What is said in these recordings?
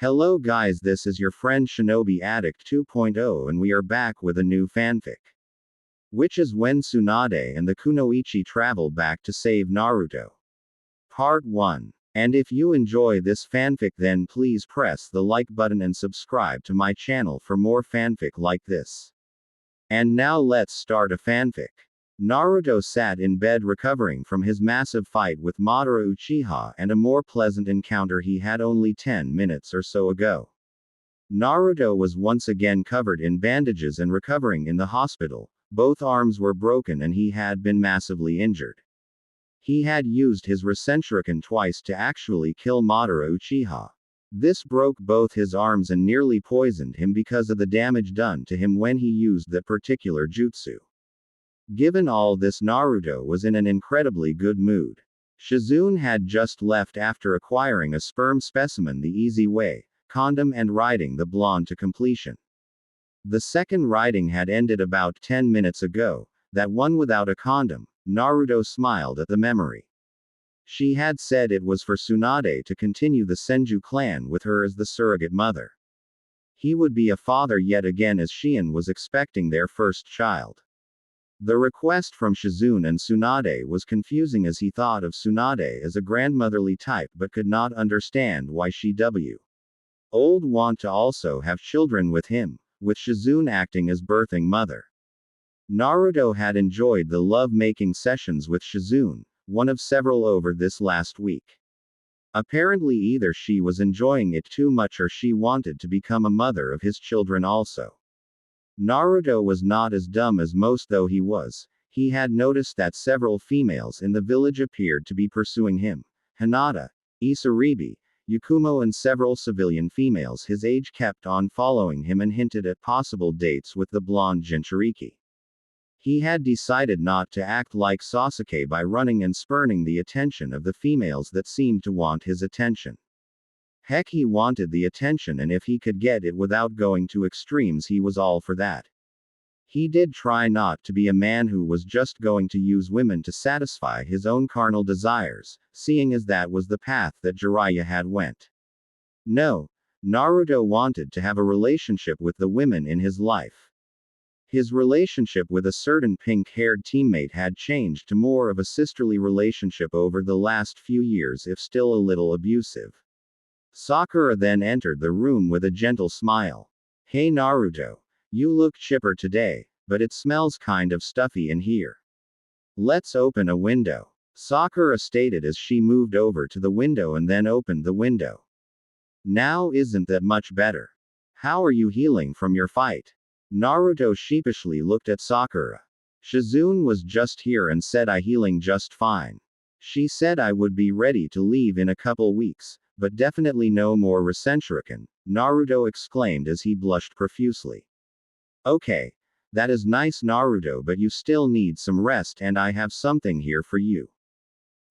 Hello guys, this is your friend Shinobi Addict 2.0 and we are back with a new fanfic. Which is when Tsunade and the Kunoichi travel back to save Naruto. Part 1. And if you enjoy this fanfic then please press the like button and subscribe to my channel for more fanfic like this. And now let's start a fanfic. Naruto sat in bed recovering from his massive fight with Madara Uchiha and a more pleasant encounter he had only 10 minutes or so ago. Naruto was once again covered in bandages and recovering in the hospital. Both arms were broken and he had been massively injured. He had used his Rasenshuriken twice to actually kill Madara Uchiha. This broke both his arms and nearly poisoned him because of the damage done to him when he used that particular jutsu. Given all this, Naruto was in an incredibly good mood. Shizune had just left after acquiring a sperm specimen the easy way, condom and riding the blonde to completion. The second riding had ended about 10 minutes ago, that one without a condom. Naruto smiled at the memory. She had said it was for Tsunade to continue the Senju clan with her as the surrogate mother. He would be a father yet again as Shion was expecting their first child. The request from Shizune and Tsunade was confusing as he thought of Tsunade as a grandmotherly type but could not understand why she would want to also have children with him, with Shizune acting as birthing mother. Naruto had enjoyed the love-making sessions with Shizune, one of several over this last week. Apparently either she was enjoying it too much or she wanted to become a mother of his children also. Naruto was not as dumb as most though he had noticed that several females in the village appeared to be pursuing him. Hinata, Isaribi, Yakumo and several civilian females his age kept on following him and hinted at possible dates with the blonde Jinchuriki. He had decided not to act like Sasuke by running and spurning the attention of the females that seemed to want his attention. Heck, he wanted the attention and if he could get it without going to extremes he was all for that. He did try not to be a man who was just going to use women to satisfy his own carnal desires, seeing as that was the path that Jiraiya had went. No, Naruto wanted to have a relationship with the women in his life. His relationship with a certain pink-haired teammate had changed to more of a sisterly relationship over the last few years if still a little abusive. Sakura then entered the room with a gentle smile. Hey Naruto. You look chipper today, but it smells kind of stuffy in here. Let's open a window. Sakura stated as she moved over to the window and then opened the window. Now isn't that much better? How are you healing from your fight? Naruto sheepishly looked at Sakura. Shizune was just here and said I healing just fine. She said I would be ready to leave in a couple weeks. But definitely no more Rasenshuriken, Naruto exclaimed as he blushed profusely. Okay. That is nice Naruto, but you still need some rest and I have something here for you.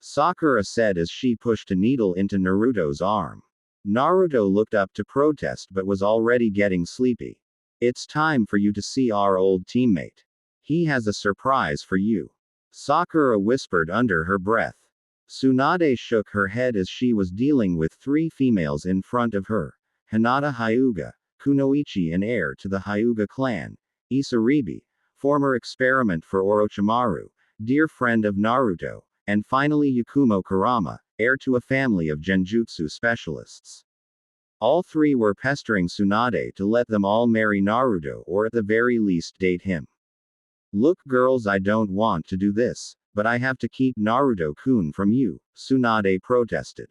Sakura said as she pushed a needle into Naruto's arm. Naruto looked up to protest but was already getting sleepy. It's time for you to see our old teammate. He has a surprise for you. Sakura whispered under her breath. Tsunade shook her head as she was dealing with three females in front of her. Hinata Hyuga, Kunoichi and heir to the Hyuga clan. Isaribi, former experiment for Orochimaru, dear friend of Naruto. And finally Yakumo Kurama, heir to a family of genjutsu specialists. All three were pestering Tsunade to let them all marry Naruto or at the very least date him. Look girls, I don't want to do this. But I have to keep Naruto-kun from you, Tsunade protested.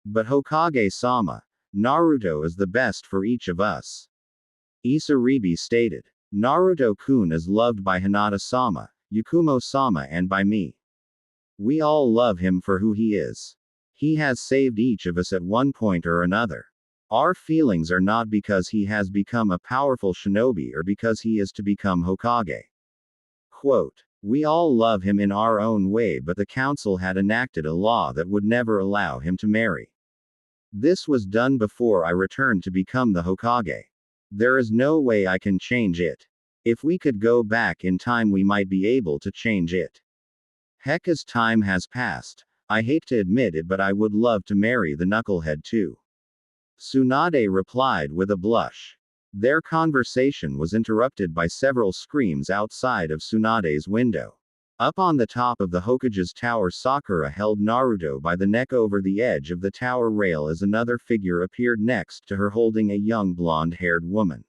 But Hokage-sama, Naruto is the best for each of us. Isaribi stated. Naruto-kun is loved by Hinata-sama, Yakumo-sama and by me. We all love him for who he is. He has saved each of us at one point or another. Our feelings are not because he has become a powerful shinobi or because he is to become Hokage. Quote. We all love him in our own way, but the council had enacted a law that would never allow him to marry. This was done before I returned to become the Hokage. There is no way I can change it. If we could go back in time we might be able to change it. Heck, as time has passed, I hate to admit it but I would love to marry the knucklehead too. Tsunade replied with a blush. Their conversation was interrupted by several screams outside of Tsunade's window. Up on the top of the Hokage's tower, Sakura held Naruto by the neck over the edge of the tower rail as another figure appeared next to her holding a young blonde-haired woman.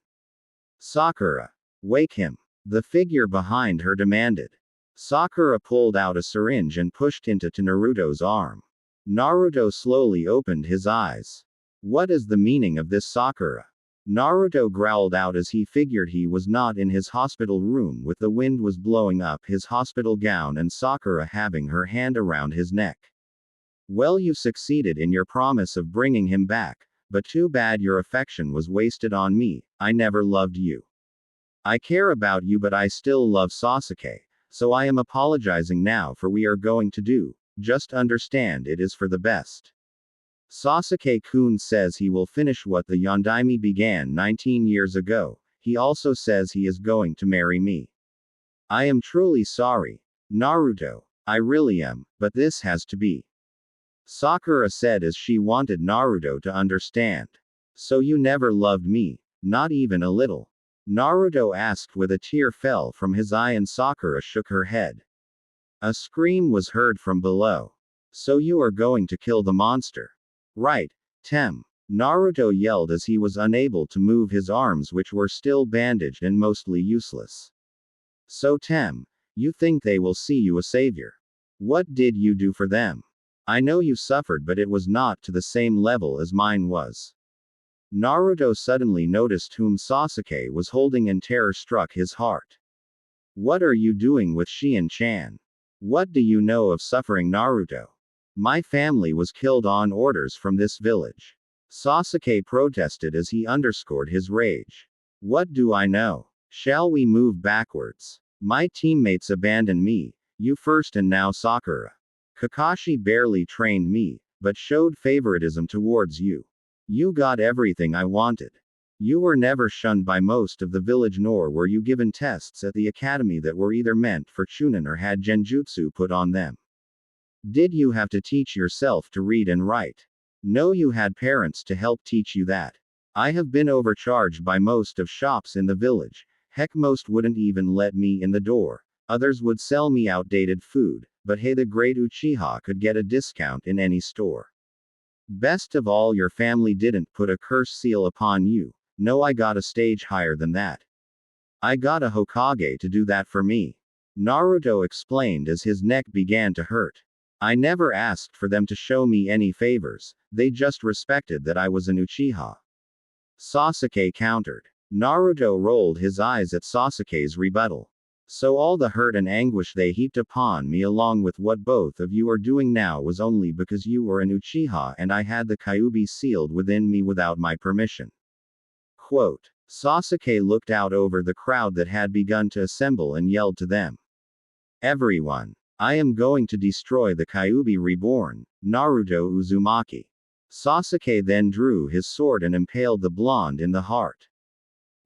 Sakura, wake him, the figure behind her demanded. Sakura pulled out a syringe and pushed into Naruto's arm. Naruto slowly opened his eyes. What is the meaning of this, Sakura? Naruto growled out as he figured he was not in his hospital room with the wind was blowing up his hospital gown and Sakura having her hand around his neck. Well, you succeeded in your promise of bringing him back, but too bad your affection was wasted on me. I never loved you. I care about you, but I still love Sasuke, so I am apologizing now for we are going to do. Just understand it is for the best. Sasuke-kun says he will finish what the Yondaime began 19 years ago. He also says he is going to marry me. I am truly sorry, Naruto. I really am, but this has to be. Sakura said as she wanted Naruto to understand. So you never loved me, not even a little? Naruto asked with a tear fell from his eye and Sakura shook her head. A scream was heard from below. So you are going to kill the monster? Right, Tem. Naruto yelled as he was unable to move his arms which were still bandaged and mostly useless. So Tem, you think they will see you a savior? What did you do for them? I know you suffered, but it was not to the same level as mine was. Naruto suddenly noticed whom Sasuke was holding and terror struck his heart. What are you doing with Shien-chan? What do you know of suffering, Naruto? My family was killed on orders from this village. Sasuke protested as he underscored his rage. What do I know? Shall we move backwards? My teammates abandoned me, you first and now Sakura. Kakashi barely trained me, but showed favoritism towards you. You got everything I wanted. You were never shunned by most of the village nor were you given tests at the academy that were either meant for Chunin or had genjutsu put on them. Did you have to teach yourself to read and write? No, you had parents to help teach you that. I have been overcharged by most of shops in the village. Heck, most wouldn't even let me in the door. Others would sell me outdated food, but hey, the great Uchiha could get a discount in any store. Best of all, your family didn't put a curse seal upon you. No, I got a stage higher than that. I got a Hokage to do that for me. Naruto explained as his neck began to hurt. I never asked for them to show me any favors, they just respected that I was an Uchiha. Sasuke countered. Naruto rolled his eyes at Sasuke's rebuttal. So all the hurt and anguish they heaped upon me along with what both of you are doing now was only because you were an Uchiha and I had the Kyuubi sealed within me without my permission. Quote. Sasuke looked out over the crowd that had begun to assemble and yelled to them. Everyone. I am going to destroy the Kyuubi reborn, Naruto Uzumaki. Sasuke then drew his sword and impaled the blonde in the heart.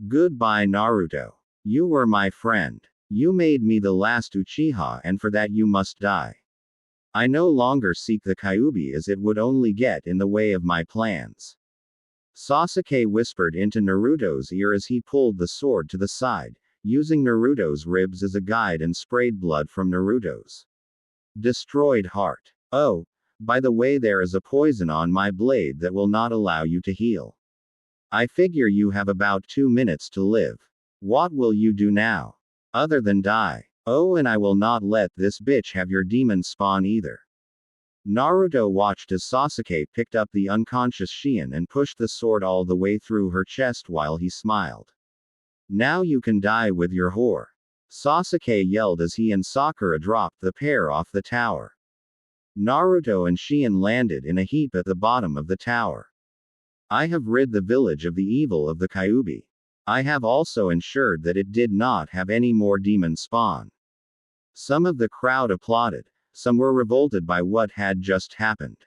Goodbye, Naruto. You were my friend. You made me the last Uchiha and for that you must die. I no longer seek the Kyuubi as it would only get in the way of my plans. Sasuke whispered into Naruto's ear as he pulled the sword to the side, using Naruto's ribs as a guide and sprayed blood from Naruto's destroyed heart. Oh, by the way, there is a poison on my blade that will not allow you to heal. I figure you have about 2 minutes to live. What will you do now? Other than die? Oh, and I will not let this bitch have your demon spawn either. Naruto watched as Sasuke picked up the unconscious Shien and pushed the sword all the way through her chest while he smiled. Now you can die with your whore. Sasuke yelled as he and Sakura dropped the pair off the tower. Naruto and Shien landed in a heap at the bottom of the tower. I have rid the village of the evil of the Kyuubi. I have also ensured that it did not have any more demon spawn. Some of the crowd applauded, some were revolted by what had just happened.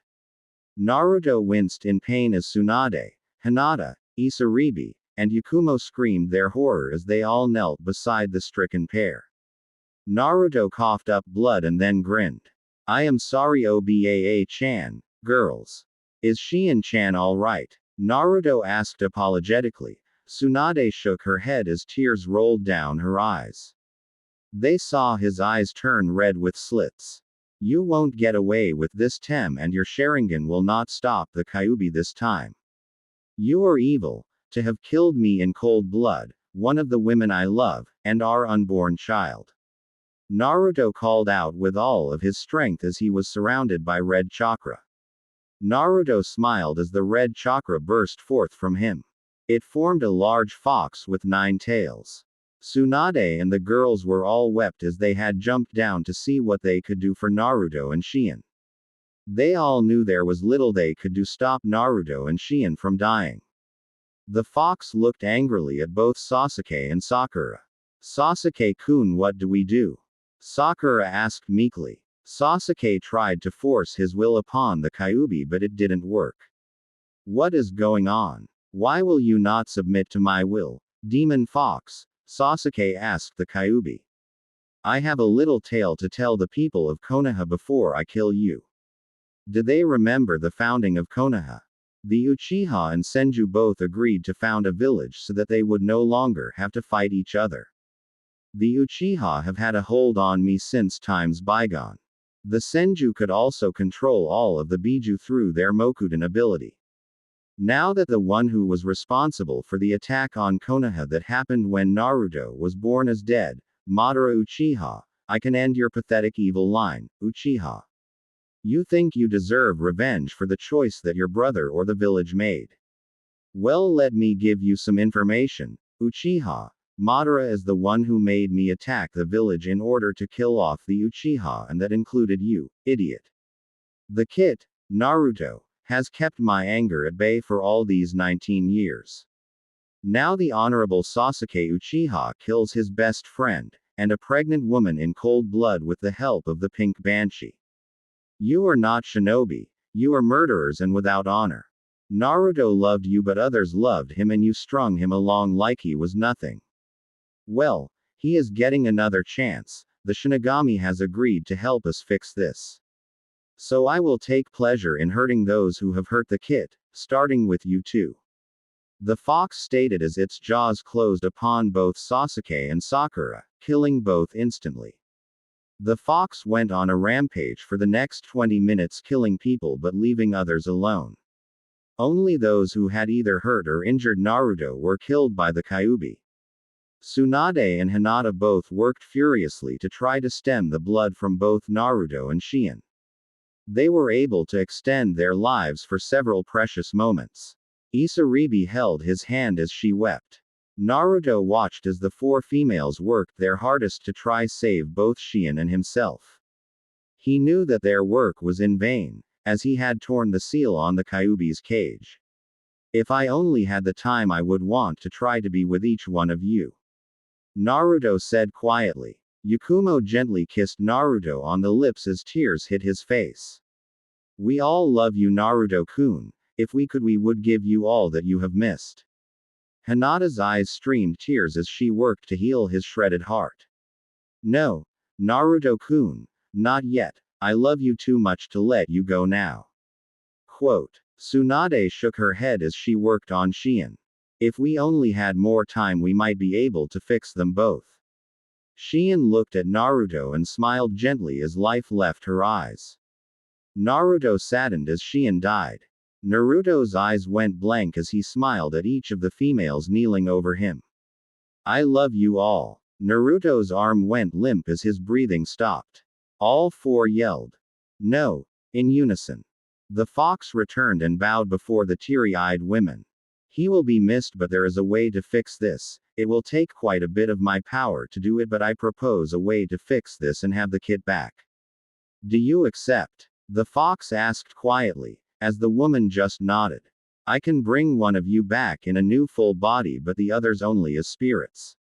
Naruto winced in pain as Tsunade, Hinata, Isaribi, and Yakumo screamed their horror as they all knelt beside the stricken pair. Naruto coughed up blood and then grinned. I am sorry, Obaa-chan, girls. Is Shien-chan alright? Naruto asked apologetically. Tsunade shook her head as tears rolled down her eyes. They saw his eyes turn red with slits. You won't get away with this, Tem, and your Sharingan will not stop the Kyuubi this time. You are evil, to have killed me in cold blood, one of the women I love, and our unborn child. Naruto called out with all of his strength as he was surrounded by red chakra. Naruto smiled as the red chakra burst forth from him. It formed a large fox with 9 tails. Tsunade and the girls were all wept as they had jumped down to see what they could do for Naruto and Shien. They all knew there was little they could do stop Naruto and Shien from dying. The fox looked angrily at both Sasuke and Sakura. Sasuke-kun, what do we do? Sakura asked meekly. Sasuke tried to force his will upon the Kyuubi, but it didn't work. What is going on? Why will you not submit to my will, Demon Fox? Sasuke asked the Kyuubi. I have a little tale to tell the people of Konoha before I kill you. Do they remember the founding of Konoha? The Uchiha and Senju both agreed to found a village so that they would no longer have to fight each other. The Uchiha have had a hold on me since times bygone. The Senju could also control all of the Biju through their Mokuden ability. Now that the one who was responsible for the attack on Konoha that happened when Naruto was born is dead, Madara Uchiha, I can end your pathetic evil line, Uchiha. You think you deserve revenge for the choice that your brother or the village made. Well, let me give you some information, Uchiha. Madara is the one who made me attack the village in order to kill off the Uchiha, and that included you, idiot. The kid, Naruto, has kept my anger at bay for all these 19 years. Now the Honorable Sasuke Uchiha kills his best friend, and a pregnant woman in cold blood with the help of the Pink Banshee. You are not shinobi, you are murderers and without honor. Naruto loved you, but others loved him, and you strung him along like he was nothing. Well, he is getting another chance. The Shinigami has agreed to help us fix this. So I will take pleasure in hurting those who have hurt the kid, starting with you too. The fox stated as its jaws closed upon both Sasuke and Sakura, killing both instantly. The fox went on a rampage for the next 20 minutes, killing people but leaving others alone. Only those who had either hurt or injured Naruto were killed by the Kyuubi. Tsunade and Hinata both worked furiously to try to stem the blood from both Naruto and Shien. They were able to extend their lives for several precious moments. Isaribi held his hand as she wept. Naruto watched as the 4 females worked their hardest to try save both Shien and himself. He knew that their work was in vain, as he had torn the seal on the Kyuubi's cage. If I only had the time, I would want to try to be with each one of you. Naruto said quietly. Yakumo gently kissed Naruto on the lips as tears hit his face. We all love you, Naruto-kun. If we could, we would give you all that you have missed. Hinata's eyes streamed tears as she worked to heal his shredded heart. No, Naruto-kun, not yet. I love you too much to let you go now. Quote. Tsunade shook her head as she worked on Shien. If we only had more time, we might be able to fix them both. Shien looked at Naruto and smiled gently as life left her eyes. Naruto saddened as Shien died. Naruto's eyes went blank as he smiled at each of the females kneeling over him. I love you all. Naruto's arm went limp as his breathing stopped. All 4 yelled. No, in unison. The fox returned and bowed before the teary-eyed women. He will be missed, but there is a way to fix this. It will take quite a bit of my power to do it, but I propose a way to fix this and have the kid back. Do you accept? The fox asked quietly, as the woman just nodded. I can bring one of you back in a new full body, but the others only as spirits.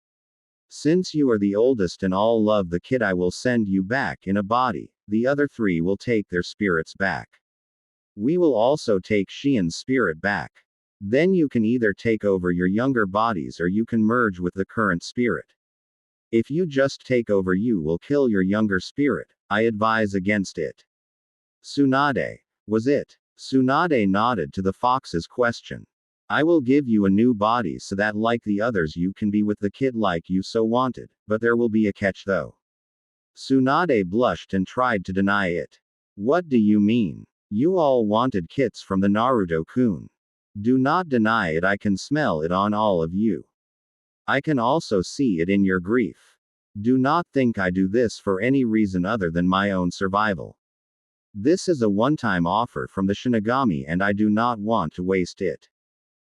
Since you are the oldest and all love the kid, I will send you back in a body. The other 3 will take their spirits back. We will also take Shien's spirit back. Then you can either take over your younger bodies or you can merge with the current spirit. If you just take over, you will kill your younger spirit. I advise against it. Tsunade. Was it? Tsunade nodded to the fox's question. I will give you a new body so that like the others you can be with the kid like you so wanted, but there will be a catch though. Tsunade blushed and tried to deny it. What do you mean? You all wanted kits from the Naruto-kun. Do not deny it, I can smell it on all of you. I can also see it in your grief. Do not think I do this for any reason other than my own survival. This is a one-time offer from the Shinigami and I do not want to waste it.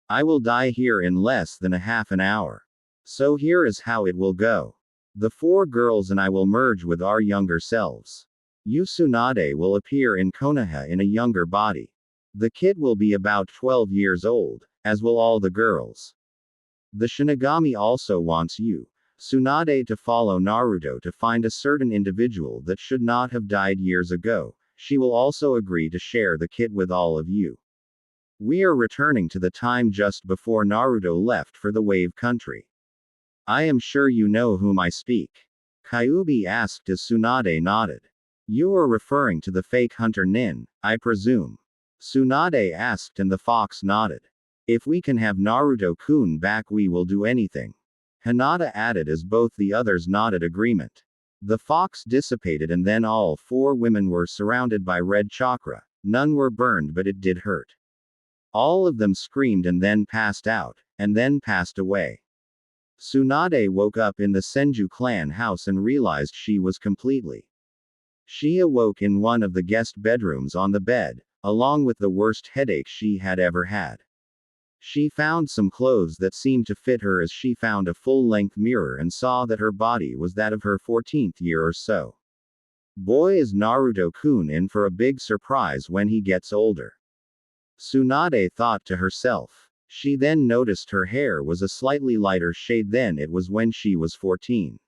I will die here in less than a half an hour. So here is how it will go. The 4 girls and I will merge with our younger selves. You Tsunade will appear in Konoha in a younger body. The kid will be about 12 years old, as will all the girls. The Shinigami also wants you, Tsunade, to follow Naruto to find a certain individual that should not have died years ago. She will also agree to share the kit with all of you. We are returning to the time just before Naruto left for the Wave Country. I am sure you know whom I speak. Kyuubi asked as Tsunade nodded. You are referring to the fake hunter Nin, I presume. Tsunade asked and the fox nodded. If we can have Naruto-kun back we will do anything. Hinata added as both the others nodded agreement. The fox dissipated and then all 4 women were surrounded by red chakra. None were burned but it did hurt. All of them screamed and then passed out, and then passed away. Tsunade woke up in the Senju clan house and realized she was completely. She awoke in one of the guest bedrooms on the bed, along with the worst headache she had ever had. She found some clothes that seemed to fit her as she found a full-length mirror and saw that her body was that of her 14th year or so. Boy, is Naruto-kun in for a big surprise when he gets older. Tsunade thought to herself. She then noticed her hair was a slightly lighter shade than it was when she was 14.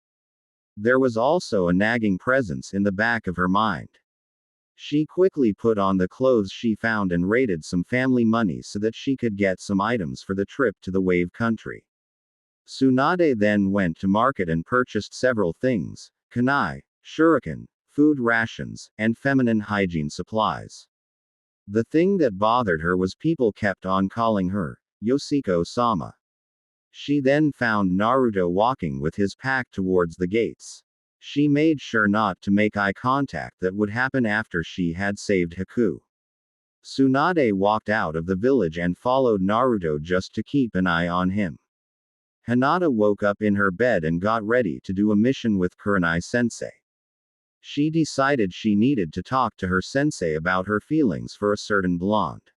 There was also a nagging presence in the back of her mind. She quickly put on the clothes she found and raided some family money so that she could get some items for the trip to the Wave Country. Tsunade then went to market and purchased several things: kunai, shuriken, food rations, and feminine hygiene supplies. The thing that bothered her was people kept on calling her Yoshiko-sama. She then found Naruto walking with his pack towards the gates. She made sure not to make eye contact, that would happen after she had saved Haku. Tsunade walked out of the village and followed Naruto just to keep an eye on him. Hinata woke up in her bed and got ready to do a mission with Kunoichi-sensei. She decided she needed to talk to her sensei about her feelings for a certain blonde.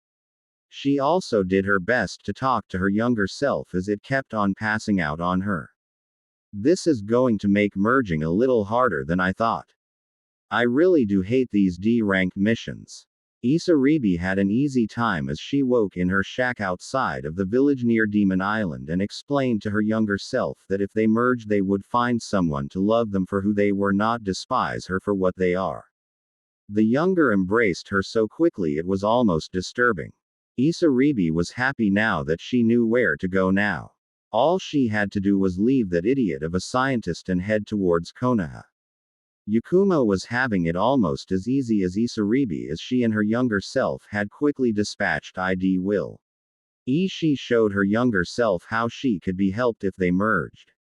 She also did her best to talk to her younger self as it kept on passing out on her. This is going to make merging a little harder than I thought. I really do hate these D-ranked missions. Isaribi had an easy time as she woke in her shack outside of the village near Demon Island and explained to her younger self that if they merged they would find someone to love them for who they were, not despise her for what they are. The younger embraced her so quickly it was almost disturbing. Isaribi was happy now that she knew where to go now. All she had to do was leave that idiot of a scientist and head towards Konoha. Yakumo was having it almost as easy as Isaribi, as she and her younger self had quickly dispatched ID Will. She showed her younger self how she could be helped if they merged.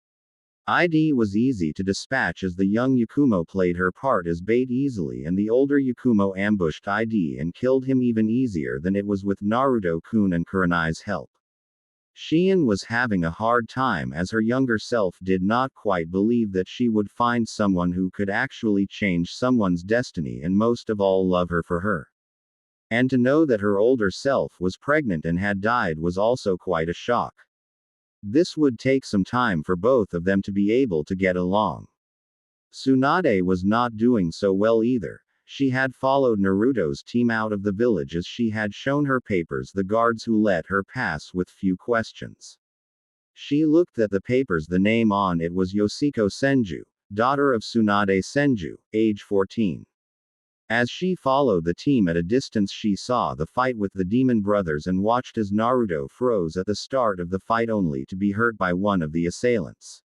ID was easy to dispatch as the young Yakumo played her part as bait easily, and the older Yakumo ambushed ID and killed him even easier than it was with Naruto-kun and Kurenai's help. Shion was having a hard time as her younger self did not quite believe that she would find someone who could actually change someone's destiny and most of all love her for her. And to know that her older self was pregnant and had died was also quite a shock. This would take some time for both of them to be able to get along. Tsunade was not doing so well either. She had followed Naruto's team out of the village as she had shown her papers the guards who let her pass with few questions. She looked at the papers, the name on it was Yoshiko Senju, daughter of Tsunade Senju, age 14. As she followed the team at a distance she saw the fight with the demon brothers and watched as Naruto froze at the start of the fight only to be hurt by one of the assailants.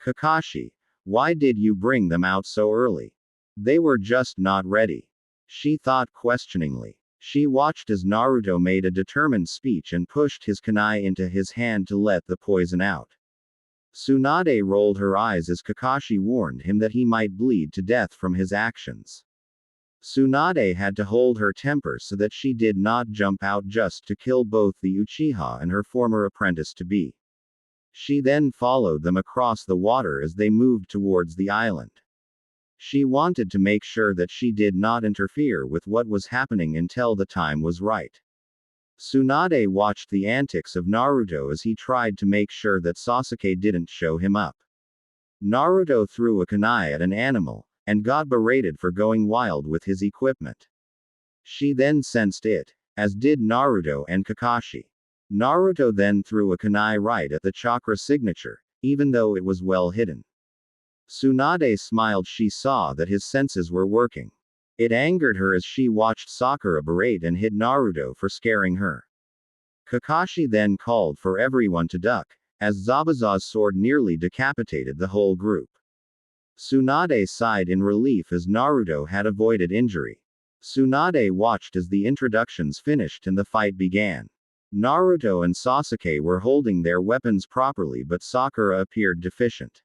Kakashi, why did you bring them out so early? They were just not ready. She thought questioningly. She watched as Naruto made a determined speech and pushed his kunai into his hand to let the poison out. Tsunade rolled her eyes as Kakashi warned him that he might bleed to death from his actions. Tsunade had to hold her temper so that she did not jump out just to kill both the Uchiha and her former apprentice-to-be. She then followed them across the water as they moved towards the island. She wanted to make sure that she did not interfere with what was happening until the time was right. Tsunade watched the antics of Naruto as he tried to make sure that Sasuke didn't show him up. Naruto threw a kunai at an animal, and got berated for going wild with his equipment. She then sensed it, as did Naruto and Kakashi. Naruto then threw a kunai right at the chakra signature, even though it was well hidden. Tsunade smiled. She saw that his senses were working. It angered her as she watched Sakura berate and hit Naruto for scaring her. Kakashi then called for everyone to duck, as Zabuza's sword nearly decapitated the whole group. Tsunade sighed in relief as Naruto had avoided injury. Tsunade watched as the introductions finished and the fight began. Naruto and Sasuke were holding their weapons properly, but Sakura appeared deficient.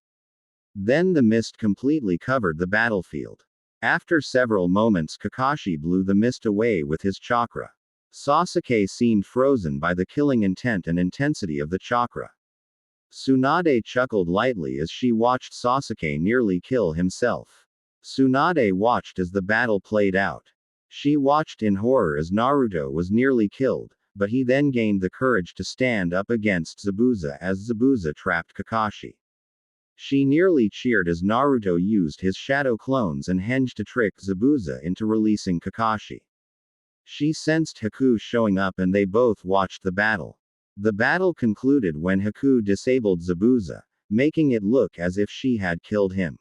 Then the mist completely covered the battlefield. After several moments, Kakashi blew the mist away with his chakra. Sasuke seemed frozen by the killing intent and intensity of the chakra. Tsunade chuckled lightly as she watched Sasuke nearly kill himself. Tsunade watched as the battle played out. She watched in horror as Naruto was nearly killed, but he then gained the courage to stand up against Zabuza as Zabuza trapped Kakashi. She nearly cheered as Naruto used his shadow clones and henge to trick Zabuza into releasing Kakashi. She sensed Haku showing up and they both watched the battle. The battle concluded when Haku disabled Zabuza, making it look as if she had killed him.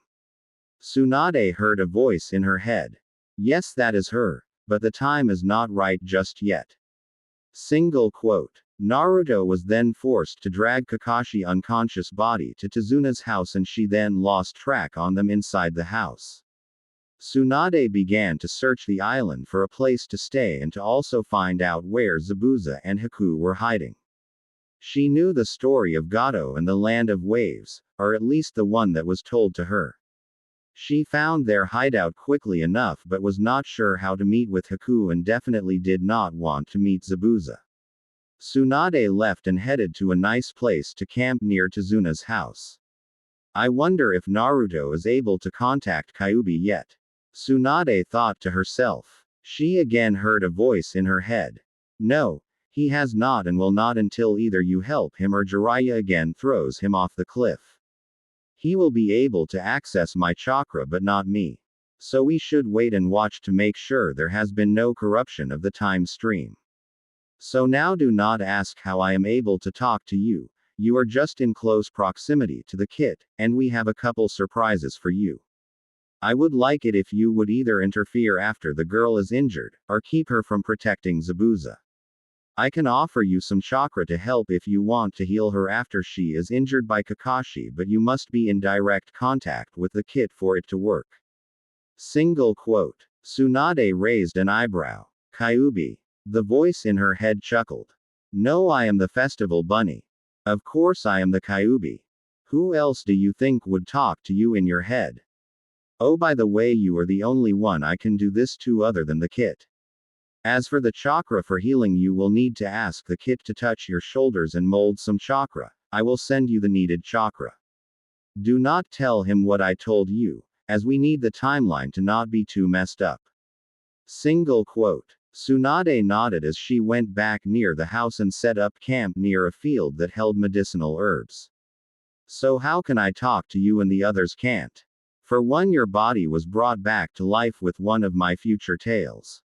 Tsunade heard a voice in her head. Yes, that is her, but the time is not right just yet. Single quote. Naruto was then forced to drag Kakashi unconscious body to Tsunade's house and she then lost track on them inside the house. Tsunade began to search the island for a place to stay and to also find out where Zabuza and Haku were hiding. She knew the story of Gato and the Land of Waves, or at least the one that was told to her. She found their hideout quickly enough but was not sure how to meet with Haku and definitely did not want to meet Zabuza. Tsunade left and headed to a nice place to camp near Tsunade's house. I wonder if Naruto is able to contact Kyuubi yet. Tsunade thought to herself. She again heard a voice in her head. No, he has not and will not until either you help him or Jiraiya again throws him off the cliff. He will be able to access my chakra but not me. So we should wait and watch to make sure there has been no corruption of the time stream. So now do not ask how I am able to talk to you. You are just in close proximity to the kit, and we have a couple surprises for you. I would like it if you would either interfere after the girl is injured, or keep her from protecting Zabuza. I can offer you some chakra to help if you want to heal her after she is injured by Kakashi, but you must be in direct contact with the kit for it to work. Single quote. Tsunade raised an eyebrow. Kyuubi. The voice in her head chuckled. No, I am the festival bunny. Of course I am the Kyuubi. Who else do you think would talk to you in your head? Oh, by the way, you are the only one I can do this to other than the kit. As for the chakra for healing, you will need to ask the kit to touch your shoulders and mold some chakra. I will send you the needed chakra. Do not tell him what I told you, as we need the timeline to not be too messed up. Single quote. Tsunade nodded as she went back near the house and set up camp near a field that held medicinal herbs. So how can I talk to you and the others can't? For one, your body was brought back to life with one of my future tales.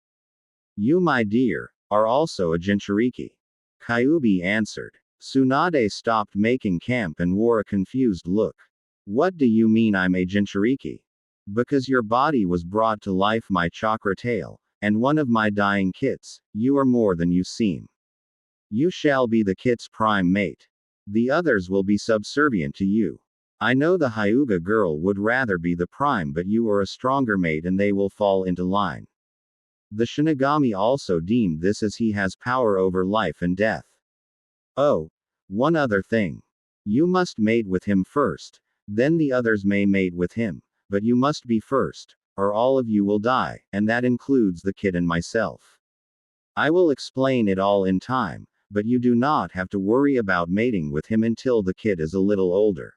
You, my dear, are also a Jinchuriki. Kyuubi answered. Tsunade stopped making camp and wore a confused look. What do you mean I'm a Jinchuriki? Because your body was brought to life my chakra tail, and one of my dying kits, you are more than you seem. You shall be the kit's prime mate. The others will be subservient to you. I know the Hyuga girl would rather be the prime, but you are a stronger mate and they will fall into line. The Shinigami also deemed this as he has power over life and death. Oh, one other thing. You must mate with him first, then the others may mate with him, but you must be first, or all of you will die, and that includes the kid and myself. I will explain it all in time, but you do not have to worry about mating with him until the kid is a little older.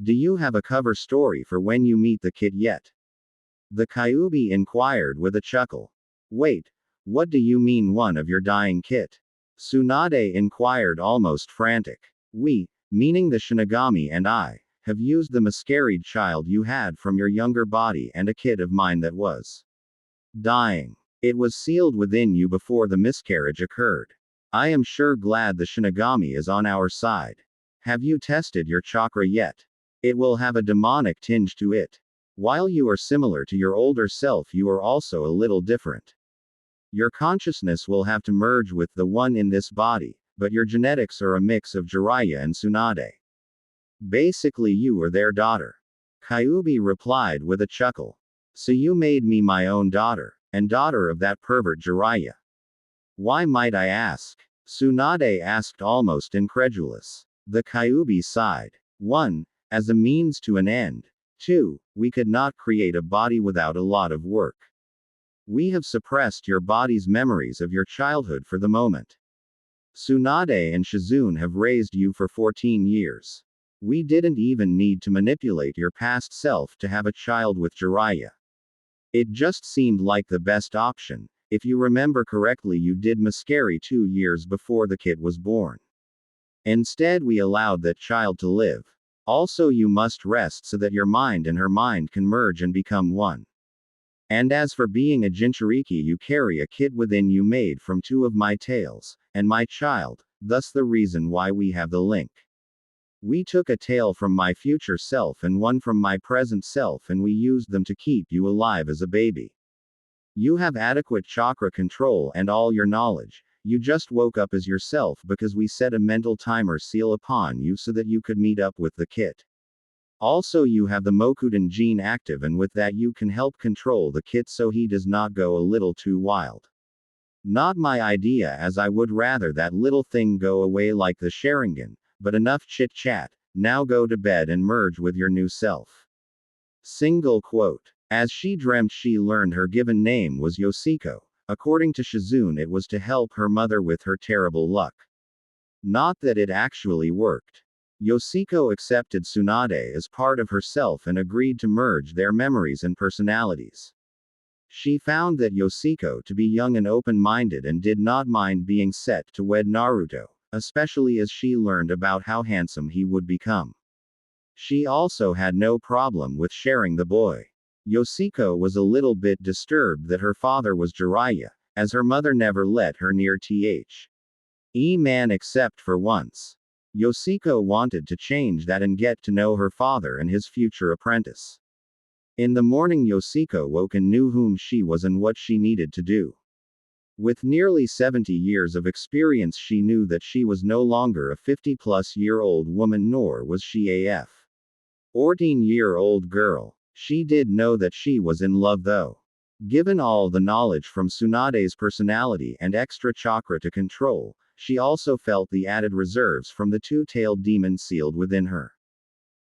Do you have a cover story for when you meet the kid yet? The Kyuubi inquired with a chuckle. Wait, what do you mean one of your dying kit? Tsunade inquired almost frantic. We, meaning the Shinigami and I, have used the miscarried child you had from your younger body and a kid of mine that was dying. It was sealed within you before the miscarriage occurred. I am sure glad the Shinigami is on our side. Have you tested your chakra yet? It will have a demonic tinge to it. While you are similar to your older self, you are also a little different. Your consciousness will have to merge with the one in this body, but your genetics are a mix of Jiraiya and Tsunade. Basically, you are their daughter. Kyuubi replied with a chuckle. So you made me my own daughter, and daughter of that pervert Jiraiya. Why might I ask? Tsunade asked almost incredulous. The Kyuubi sighed. 1. As a means to an end. 2. We could not create a body without a lot of work. We have suppressed your body's memories of your childhood for the moment. Tsunade and Shizune have raised you for 14 years. We didn't even need to manipulate your past self to have a child with Jiraiya. It just seemed like the best option. If you remember correctly, you did miscarry 2 years before the kid was born. Instead, we allowed that child to live. Also, you must rest so that your mind and her mind can merge and become one. And as for being a Jinchuriki, you carry a kid within you made from 2 of my tails, and my child, thus the reason why we have the link. We took a tail from my future self and one from my present self, and we used them to keep you alive as a baby. You have adequate chakra control and all your knowledge. You just woke up as yourself because we set a mental timer seal upon you so that you could meet up with the kid. Also, you have the Mokuden gene active, and with that you can help control the kid so he does not go a little too wild. Not my idea, as I would rather that little thing go away like the Sharingan, but enough chit chat, now go to bed and merge with your new self. Single quote. As she dreamt, she learned her given name was Yoshiko. According to Shizune, it was to help her mother with her terrible luck. Not that it actually worked. Yoshiko accepted Tsunade as part of herself and agreed to merge their memories and personalities. She found that Yoshiko to be young and open-minded and did not mind being set to wed Naruto, especially as she learned about how handsome he would become. She also had no problem with sharing the boy. Yoshiko was a little bit disturbed that her father was Jiraiya, as her mother never let her near man except for once. Yoshiko wanted to change that and get to know her father and his future apprentice. In the morning, Yoshiko woke and knew whom she was and what she needed to do. With nearly 70 years of experience, she knew that she was no longer a 50-plus-year-old woman, nor was she a 14-year-old girl. She did know that she was in love, though. Given all the knowledge from Tsunade's personality and extra chakra to control, she also felt the added reserves from the 2-tailed demon sealed within her.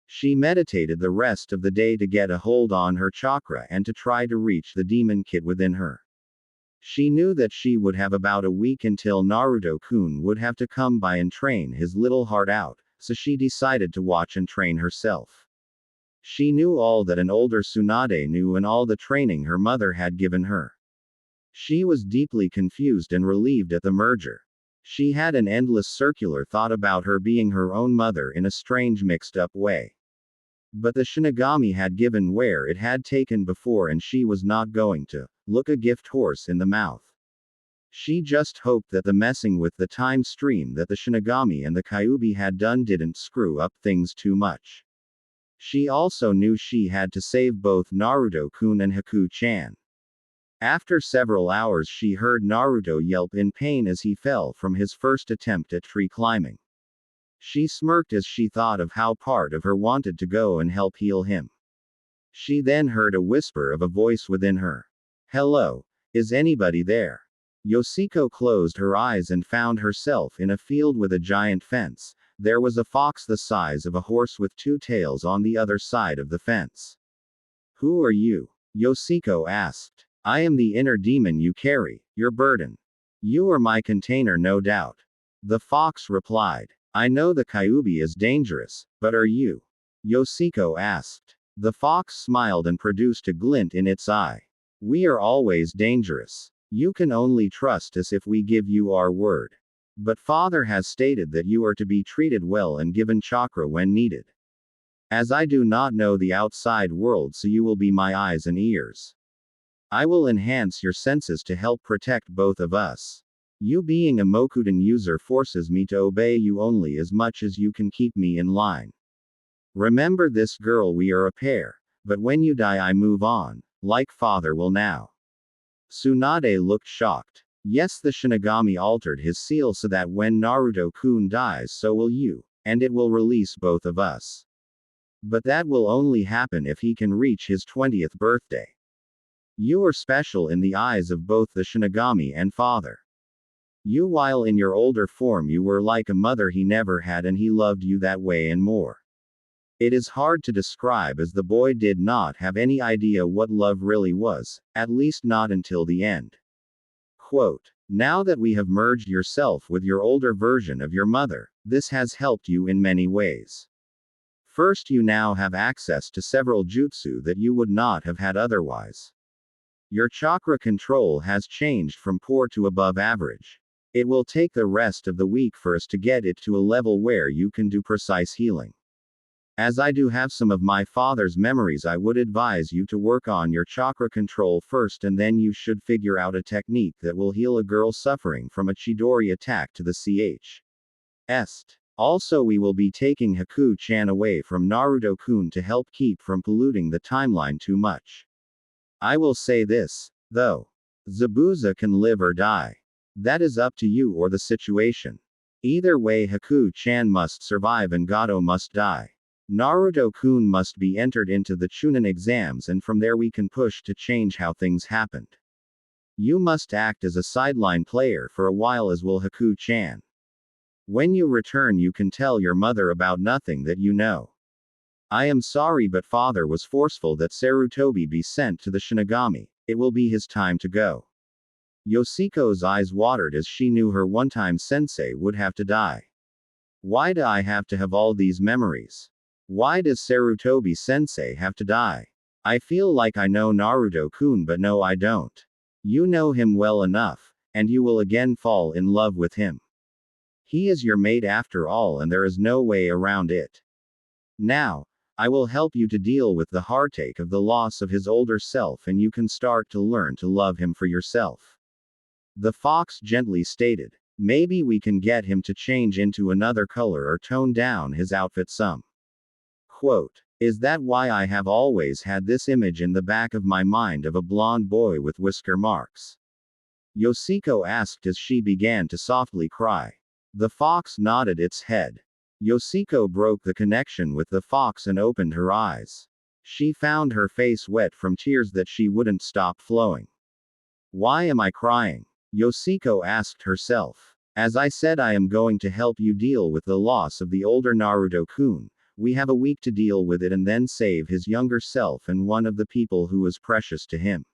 She meditated the rest of the day to get a hold on her chakra and to try to reach the demon kid within her. She knew that she would have about a week until Naruto-kun would have to come by and train his little heart out, so she decided to watch and train herself. She knew all that an older Tsunade knew and all the training her mother had given her. She was deeply confused and relieved at the merger. She had an endless circular thought about her being her own mother in a strange mixed-up way. But the Shinigami had given where it had taken before, and she was not going to look a gift horse in the mouth. She just hoped that the messing with the time stream that the Shinigami and the Kyuubi had done didn't screw up things too much. She also knew she had to save both Naruto-kun and Haku-chan. After several hours, she heard Naruto yelp in pain as he fell from his first attempt at tree climbing. She smirked as she thought of how part of her wanted to go and help heal him. She then heard a whisper of a voice within her. Hello, Is anybody there? Yoshiko closed her eyes and found herself in a field with a giant fence. There was a fox the size of a horse with two tails on the other side of the fence. Who are you? Yoshiko asked. I am the inner demon you carry, your burden. You are my container, no doubt. The fox replied. I know the Kyuubi is dangerous, but are you? Yoshiko asked. The fox smiled and produced a glint in its eye. We are always dangerous. You can only trust us if we give you our word. But Father has stated that you are to be treated well and given chakra when needed. As I do not know the outside world, so you will be my eyes and ears. I will enhance your senses to help protect both of us. You being a Mokuden user forces me to obey you only as much as you can keep me in line. Remember this, girl, we are a pair, but when you die I move on, like Father will now. Tsunade looked shocked. Yes, the Shinigami altered his seal so that when Naruto-kun dies so will you, and it will release both of us. But that will only happen if he can reach his 20th birthday. You are special in the eyes of both the Shinigami and Father. You, while in your older form, you were like a mother he never had, and he loved you that way and more. It is hard to describe, as the boy did not have any idea what love really was, at least not until the end. Quote, now that we have merged yourself with your older version of your mother, this has helped you in many ways. First, you now have access to several jutsu that you would not have had otherwise. Your chakra control has changed from poor to above average. It will take the rest of the week for us to get it to a level where you can do precise healing. As I do have some of my father's memories, I would advise you to work on your chakra control first, and then you should figure out a technique that will heal a girl suffering from a Chidori attack to the chest. Also, we will be taking Haku-chan away from Naruto-kun to help keep from polluting the timeline too much. I will say this, though. Zabuza can live or die. That is up to you or the situation. Either way, Haku-chan must survive and Gato must die. Naruto-kun must be entered into the Chunin exams, and from there we can push to change how things happened. You must act as a sideline player for a while, as will Haku-chan. When you return you can tell your mother about nothing that you know. I am sorry, but Father was forceful that Sarutobi be sent to the Shinigami. It will be his time to go. Yoshiko's eyes watered as she knew her one-time sensei would have to die. Why do I have to have all these memories? Why does Sarutobi sensei have to die? I feel like I know Naruto-kun, but no, I don't. You know him well enough, and you will again fall in love with him. He is your mate after all, and there is no way around it. Now, I will help you to deal with the heartache of the loss of his older self, and you can start to learn to love him for yourself. The fox gently stated. Maybe we can get him to change into another color or tone down his outfit some. Quote, is that why I have always had this image in the back of my mind of a blonde boy with whisker marks? Yoshiko asked as she began to softly cry. The fox nodded its head. Yoshiko broke the connection with the fox and opened her eyes. She found her face wet from tears that she wouldn't stop flowing. Why am I crying? Yoshiko asked herself. As I said, I am going to help you deal with the loss of the older Naruto-kun. We have a week to deal with it and then save his younger self and one of the people who is precious to him.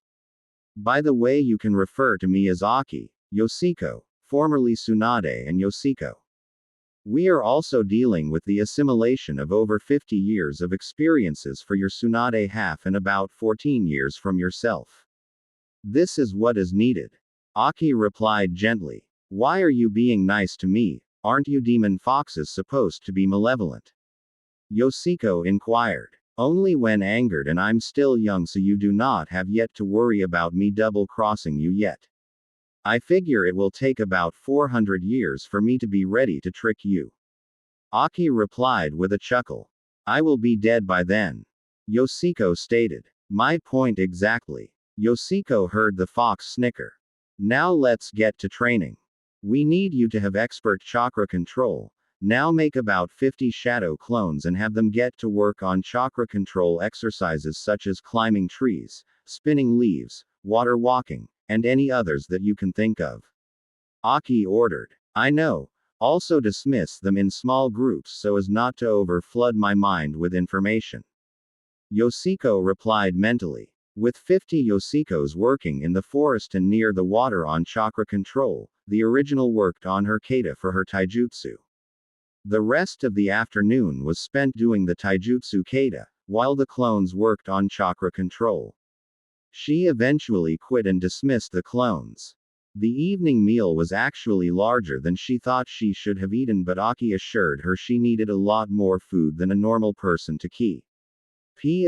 By the way, you can refer to me as Aki, Yoshiko, formerly Tsunade, and Yoshiko. We are also dealing with the assimilation of over 50 years of experiences for your Tsunade half and about 14 years from yourself. This is what is needed. Aki replied gently. Why are you being nice to me? Aren't you demon foxes supposed to be malevolent? Yoshiko inquired. Only when angered, and I'm still young, so you do not have yet to worry about me double-crossing you yet. I figure it will take about 400 years for me to be ready to trick you. Aki replied with a chuckle. I will be dead by then. Yoshiko stated. My point exactly. Yoshiko heard the fox snicker. Now let's get to training. We need you to have expert chakra control. Now make about 50 shadow clones and have them get to work on chakra control exercises such as climbing trees, spinning leaves, water walking, and any others that you can think of. Aki ordered. I know. Also dismiss them in small groups so as not to overflood my mind with information. Yoshiko replied mentally. With 50 Yoshikos working in the forest and near the water on chakra control, the original worked on her kata for her taijutsu. The rest of the afternoon was spent doing the taijutsu kata, while the clones worked on chakra control. She eventually quit and dismissed the clones. The evening meal was actually larger than she thought she should have eaten, but Aki assured her she needed a lot more food than a normal person to keep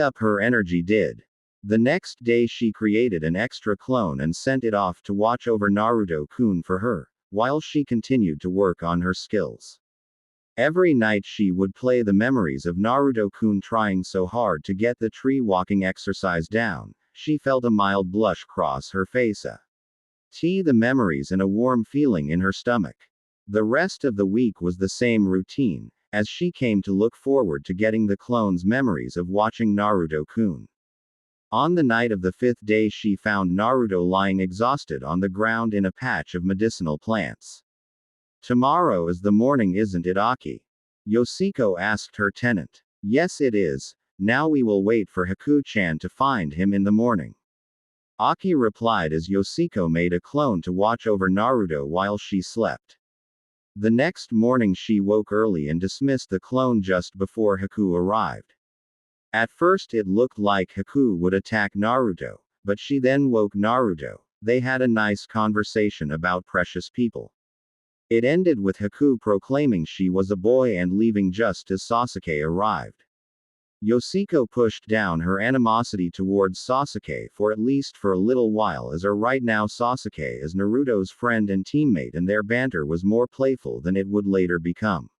up her energy did. The next day she created an extra clone and sent it off to watch over Naruto-kun for her, while she continued to work on her skills. Every night she would play the memories of Naruto-kun trying so hard to get the tree walking exercise down. She felt a mild blush cross her face. The memories and a warm feeling in her stomach. The rest of the week was the same routine, as she came to look forward to getting the clones' memories of watching Naruto-kun. On the night of the 5th day she found Naruto lying exhausted on the ground in a patch of medicinal plants. Tomorrow is the morning, isn't it, Aki? Yoshiko asked her tenant. Yes, it is. Now we will wait for Haku-chan to find him in the morning. Aki replied as Yoshiko made a clone to watch over Naruto while she slept. The next morning she woke early and dismissed the clone just before Haku arrived. At first it looked like Haku would attack Naruto, but she then woke Naruto. They had a nice conversation about precious people. It ended with Haku proclaiming she was a boy and leaving just as Sasuke arrived. Yoshiko pushed down her animosity towards Sasuke for at least for a little while, as right now Sasuke is Naruto's friend and teammate and their banter was more playful than it would later become.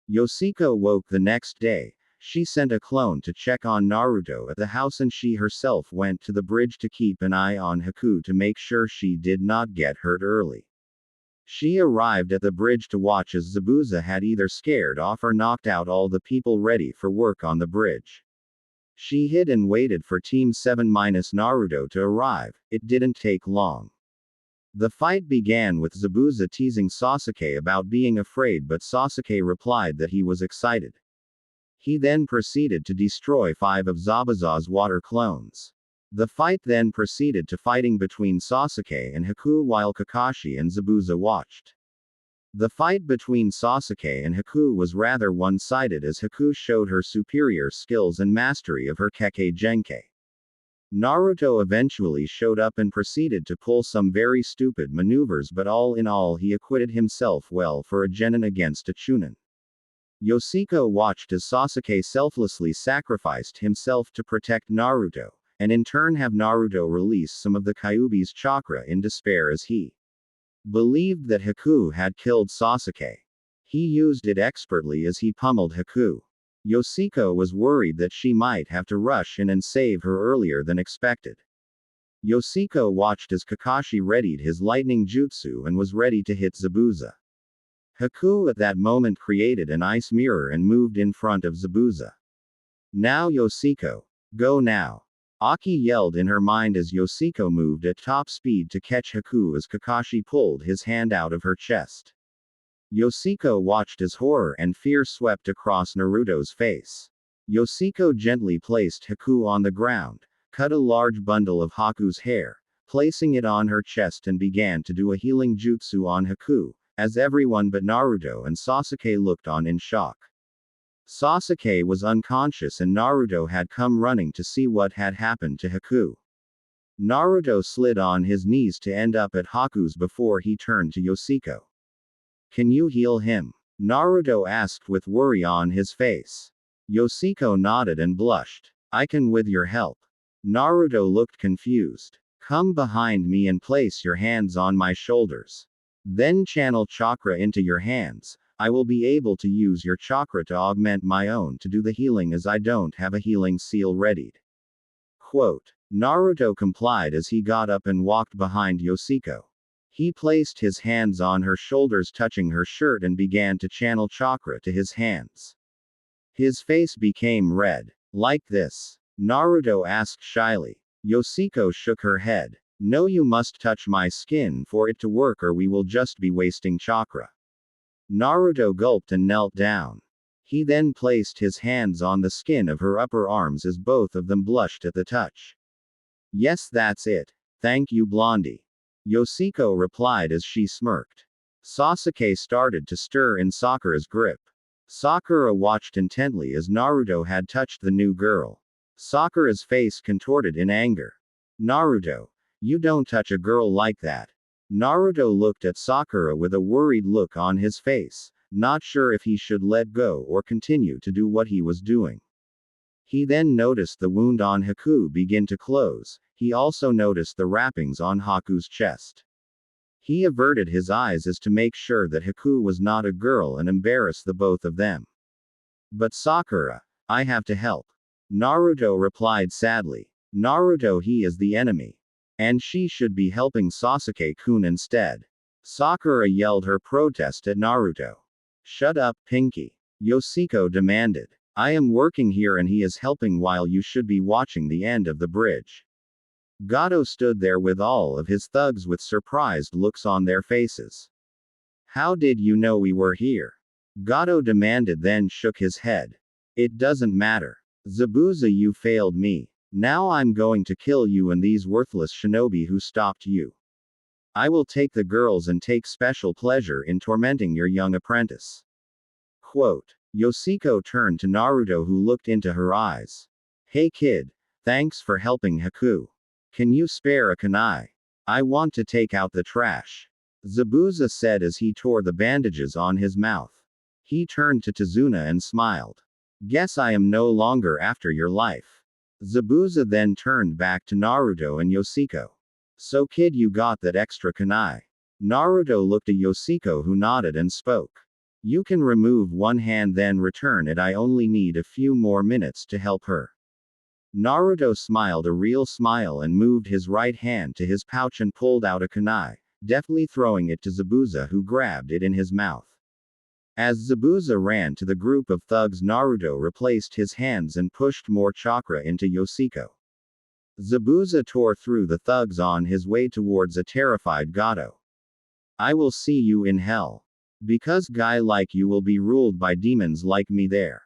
Yoshiko woke the next day. She sent a clone to check on Naruto at the house and she herself went to the bridge to keep an eye on Haku to make sure she did not get hurt early. She arrived at the bridge to watch as Zabuza had either scared off or knocked out all the people ready for work on the bridge. She hid and waited for Team 7 minus Naruto to arrive. It didn't take long. The fight began with Zabuza teasing Sasuke about being afraid, but Sasuke replied that he was excited. He then proceeded to destroy 5 of Zabuza's water clones. The fight then proceeded to fighting between Sasuke and Haku while Kakashi and Zabuza watched. The fight between Sasuke and Haku was rather one-sided as Haku showed her superior skills and mastery of her Kekkei Genkai. Naruto eventually showed up and proceeded to pull some very stupid maneuvers, but all in all he acquitted himself well for a Genin against a Chunin. Yoshiko watched as Sasuke selflessly sacrificed himself to protect Naruto, and in turn have Naruto release some of the Kyuubi's chakra in despair as he believed that Haku had killed Sasuke. He used it expertly as he pummeled Haku. Yoshiko was worried that she might have to rush in and save her earlier than expected. Yoshiko watched as Kakashi readied his lightning jutsu and was ready to hit Zabuza. Haku at that moment created an ice mirror and moved in front of Zabuza. Now Yoshiko. Go now. Aki yelled in her mind as Yoshiko moved at top speed to catch Haku as Kakashi pulled his hand out of her chest. Yoshiko watched as horror and fear swept across Naruto's face. Yoshiko gently placed Haku on the ground, cut a large bundle of Haku's hair, placing it on her chest and began to do a healing jutsu on Haku, as everyone but Naruto and Sasuke looked on in shock. Sasuke was unconscious and Naruto had come running to see what had happened to Haku. Naruto slid on his knees to end up at Haku's before he turned to Yoshiko. Can you heal him? Naruto asked with worry on his face. Yoshiko nodded and blushed. I can with your help. Naruto looked confused. Come behind me and place your hands on my shoulders. Then channel chakra into your hands. I will be able to use your chakra to augment my own to do the healing as I don't have a healing seal readied. Quote. Naruto complied as he got up and walked behind Yoshiko. He placed his hands on her shoulders, touching her shirt, and began to channel chakra to his hands. His face became red. Like this? Naruto asked shyly. Yoshiko shook her head. No, you must touch my skin for it to work or we will just be wasting chakra. Naruto gulped and knelt down. He then placed his hands on the skin of her upper arms as both of them blushed at the touch. Yes, that's it. Thank you, Blondie. Yoshiko replied as she smirked. Sasuke started to stir in Sakura's grip. Sakura watched intently as Naruto had touched the new girl. Sakura's face contorted in anger. Naruto, you don't touch a girl like that. Naruto looked at Sakura with a worried look on his face, not sure if he should let go or continue to do what he was doing. He then noticed the wound on Haku begin to close. He also noticed the wrappings on Haku's chest. He averted his eyes as to make sure that Haku was not a girl and embarrass the both of them. But Sakura, I have to help. Naruto replied sadly. Naruto, he is the enemy. And she should be helping Sasuke-kun instead. Sakura yelled her protest at Naruto. Shut up, Pinky. Yoshiko demanded. I am working here and he is helping while you should be watching the end of the bridge. Gato stood there with all of his thugs with surprised looks on their faces. How did you know we were here? Gato demanded, then shook his head. It doesn't matter. Zabuza, you failed me. Now I'm going to kill you and these worthless shinobi who stopped you. I will take the girls and take special pleasure in tormenting your young apprentice. Quote. Yoshiko turned to Naruto who looked into her eyes. Hey kid, thanks for helping Haku. Can you spare a kunai? I want to take out the trash. Zabuza said as he tore the bandages on his mouth. He turned to Tazuna and smiled. Guess I am no longer after your life. Zabuza then turned back to Naruto and Yoshiko. So kid, you got that extra kunai? Naruto looked at Yoshiko who nodded and spoke. You can remove one hand then return it. I only need a few more minutes to help her. Naruto smiled a real smile and moved his right hand to his pouch and pulled out a kunai, deftly throwing it to Zabuza who grabbed it in his mouth. As Zabuza ran to the group of thugs, Naruto replaced his hands and pushed more chakra into Yoshiko. Zabuza tore through the thugs on his way towards a terrified Gato. I will see you in hell. Because guy like you will be ruled by demons like me there.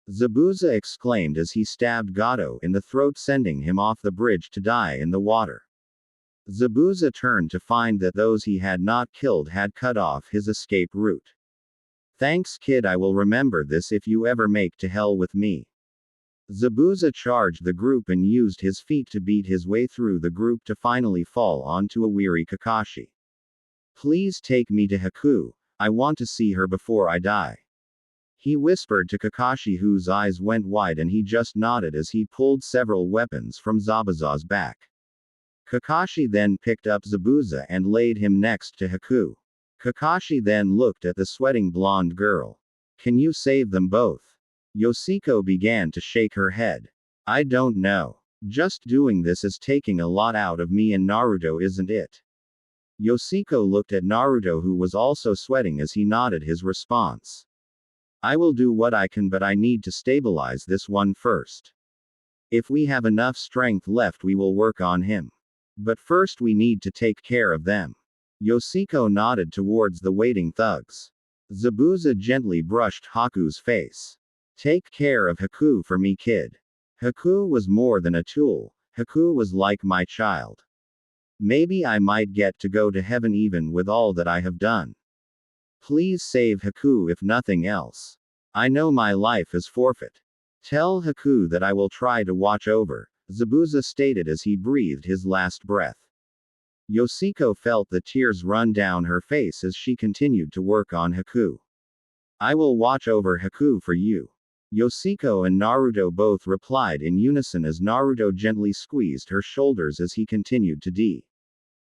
Zabuza exclaimed as he stabbed Gato in the throat, sending him off the bridge to die in the water. Zabuza turned to find that those he had not killed had cut off his escape route. Thanks kid, I will remember this if you ever make to hell with me. Zabuza charged the group and used his feet to beat his way through the group to finally fall onto a weary Kakashi. Please take me to Haku, I want to see her before I die. He whispered to Kakashi whose eyes went wide and he just nodded as he pulled several weapons from Zabuza's back. Kakashi then picked up Zabuza and laid him next to Haku. Kakashi then looked at the sweating blonde girl. Can you save them both? Yoshiko began to shake her head. I don't know. Just doing this is taking a lot out of me and Naruto, isn't it? Yoshiko looked at Naruto who was also sweating as he nodded his response. I will do what I can, but I need to stabilize this one first. If we have enough strength left we will work on him. But first we need to take care of them. Yoshiko nodded towards the waiting thugs. Zabuza gently brushed Haku's face. Take care of Haku for me kid. Haku was more than a tool, Haku was like my child. Maybe I might get to go to heaven even with all that I have done. Please save Haku if nothing else. I know my life is forfeit. Tell Haku that I will try to watch over, Zabuza stated as he breathed his last breath. Yoshiko felt the tears run down her face as she continued to work on Haku. I will watch over Haku for you. Yoshiko and Naruto both replied in unison as Naruto gently squeezed her shoulders as he continued to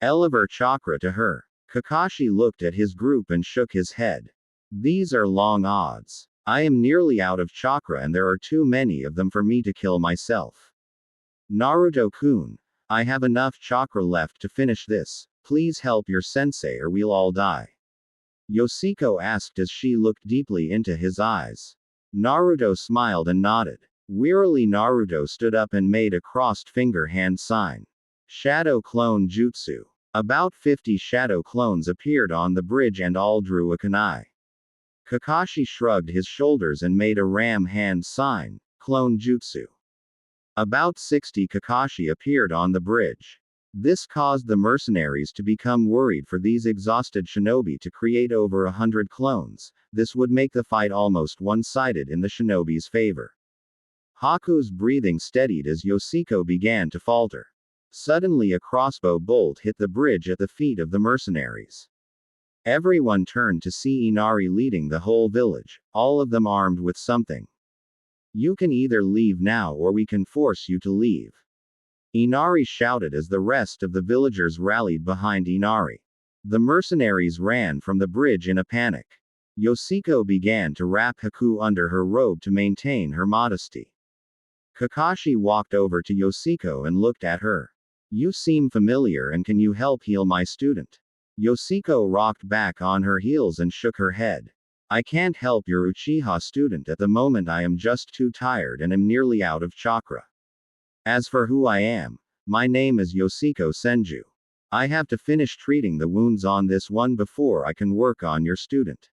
deliver chakra to her. Kakashi looked at his group and shook his head. These are long odds. I am nearly out of chakra and there are too many of them for me to kill myself. Naruto-kun, I have enough chakra left to finish this. Please help your sensei or we'll all die. Yoshiko asked as she looked deeply into his eyes. Naruto smiled and nodded. Wearily Naruto stood up and made a crossed finger hand sign. Shadow Clone Jutsu. About 50 shadow clones appeared on the bridge and all drew a kunai. Kakashi shrugged his shoulders and made a ram hand sign, clone jutsu. About 60 Kakashi appeared on the bridge. This caused the mercenaries to become worried for these exhausted shinobi to create over 100 clones. This would make the fight almost one-sided in the shinobi's favor. Haku's breathing steadied as Yoshiko began to falter. Suddenly a crossbow bolt hit the bridge at the feet of the mercenaries. Everyone turned to see Inari leading the whole village, all of them armed with something. You can either leave now or we can force you to leave. Inari shouted as the rest of the villagers rallied behind Inari. The mercenaries ran from the bridge in a panic. Yoshiko began to wrap Haku under her robe to maintain her modesty. Kakashi walked over to Yoshiko and looked at her. You seem familiar and can you help heal my student? Yoshiko rocked back on her heels and shook her head. I can't help your Uchiha student at the moment, I am just too tired and am nearly out of chakra. As for who I am, my name is Yoshiko Senju. I have to finish treating the wounds on this one before I can work on your student.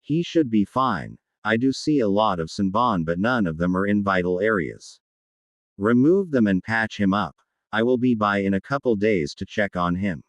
He should be fine. I do see a lot of Senbon but none of them are in vital areas. Remove them and patch him up. I will be by in a couple days to check on him.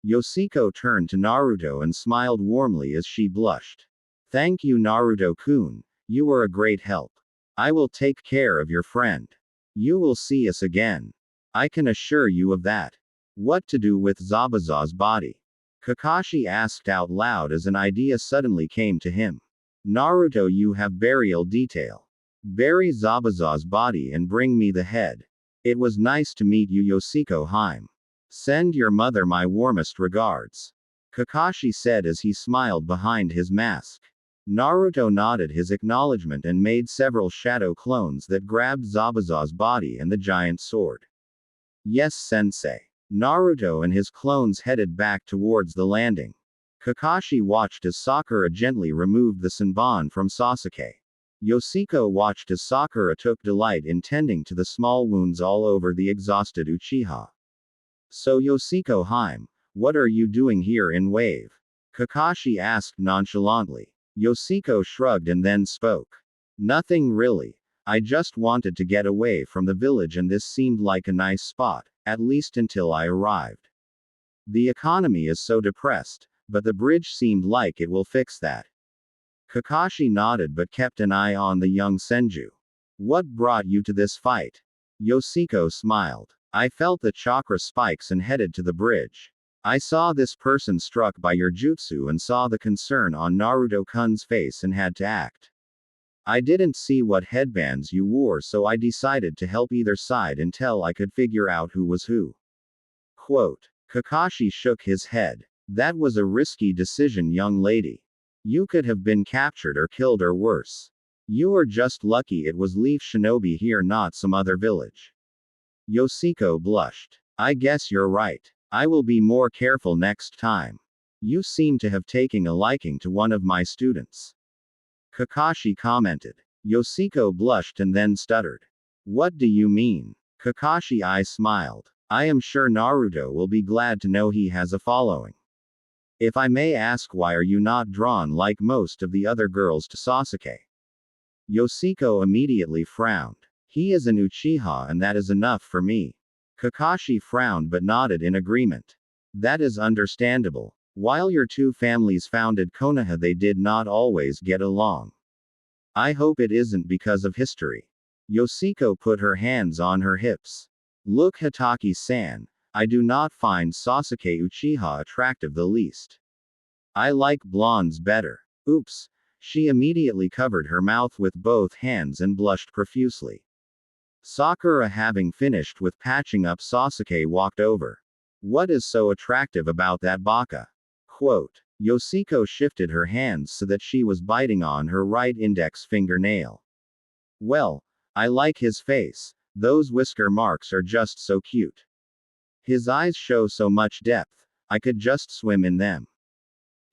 Yoshiko turned to Naruto and smiled warmly as she blushed. Thank you Naruto-kun, you were a great help. I will take care of your friend. You will see us again. I can assure you of that. What to do with Zabuza's body? Kakashi asked out loud as an idea suddenly came to him. Naruto, you have burial detail. Bury Zabuza's body and bring me the head. It was nice to meet you Yoshiko Haim. Send your mother my warmest regards. Kakashi said as he smiled behind his mask. Naruto nodded his acknowledgement and made several shadow clones that grabbed Zabuza's body and the giant sword. Yes sensei. Naruto and his clones headed back towards the landing. Kakashi watched as Sakura gently removed the Senbon from Sasuke. Yoshiko watched as Sakura took delight in tending to the small wounds all over the exhausted Uchiha. So Yoshiko Haim, what are you doing here in Wave? Kakashi asked nonchalantly. Yoshiko shrugged and then spoke. Nothing really. I just wanted to get away from the village and this seemed like a nice spot, at least until I arrived. The economy is so depressed, but the bridge seemed like it will fix that. Kakashi nodded but kept an eye on the young Senju. What brought you to this fight? Yoshiko smiled. I felt the chakra spikes and headed to the bridge. I saw this person struck by your jutsu and saw the concern on Naruto-kun's face and had to act. I didn't see what headbands you wore so I decided to help either side until I could figure out who was who. Quote. Kakashi shook his head. That was a risky decision young lady. You could have been captured or killed or worse. You are just lucky it was Leaf Shinobi here not some other village. Yoshiko blushed. I guess you're right. I will be more careful next time. You seem to have taken a liking to one of my students. Kakashi commented. Yoshiko blushed and then stuttered. What do you mean? Kakashi I smiled. I am sure Naruto will be glad to know he has a following. If I may ask, why are you not drawn like most of the other girls to Sasuke? Yoshiko immediately frowned. He is an Uchiha and that is enough for me. Kakashi frowned but nodded in agreement. That is understandable. While your two families founded Konoha they did not always get along. I hope it isn't because of history. Yoshiko put her hands on her hips. Look Hataki-san, I do not find Sasuke Uchiha attractive the least. I like blondes better. Oops. She immediately covered her mouth with both hands and blushed profusely. Sakura, having finished with patching up Sasuke, walked over. What is so attractive about that baka? Quote. Yoshiko shifted her hands so that she was biting on her right index fingernail. Well, I like his face. Those whisker marks are just so cute. His eyes show so much depth, I could just swim in them.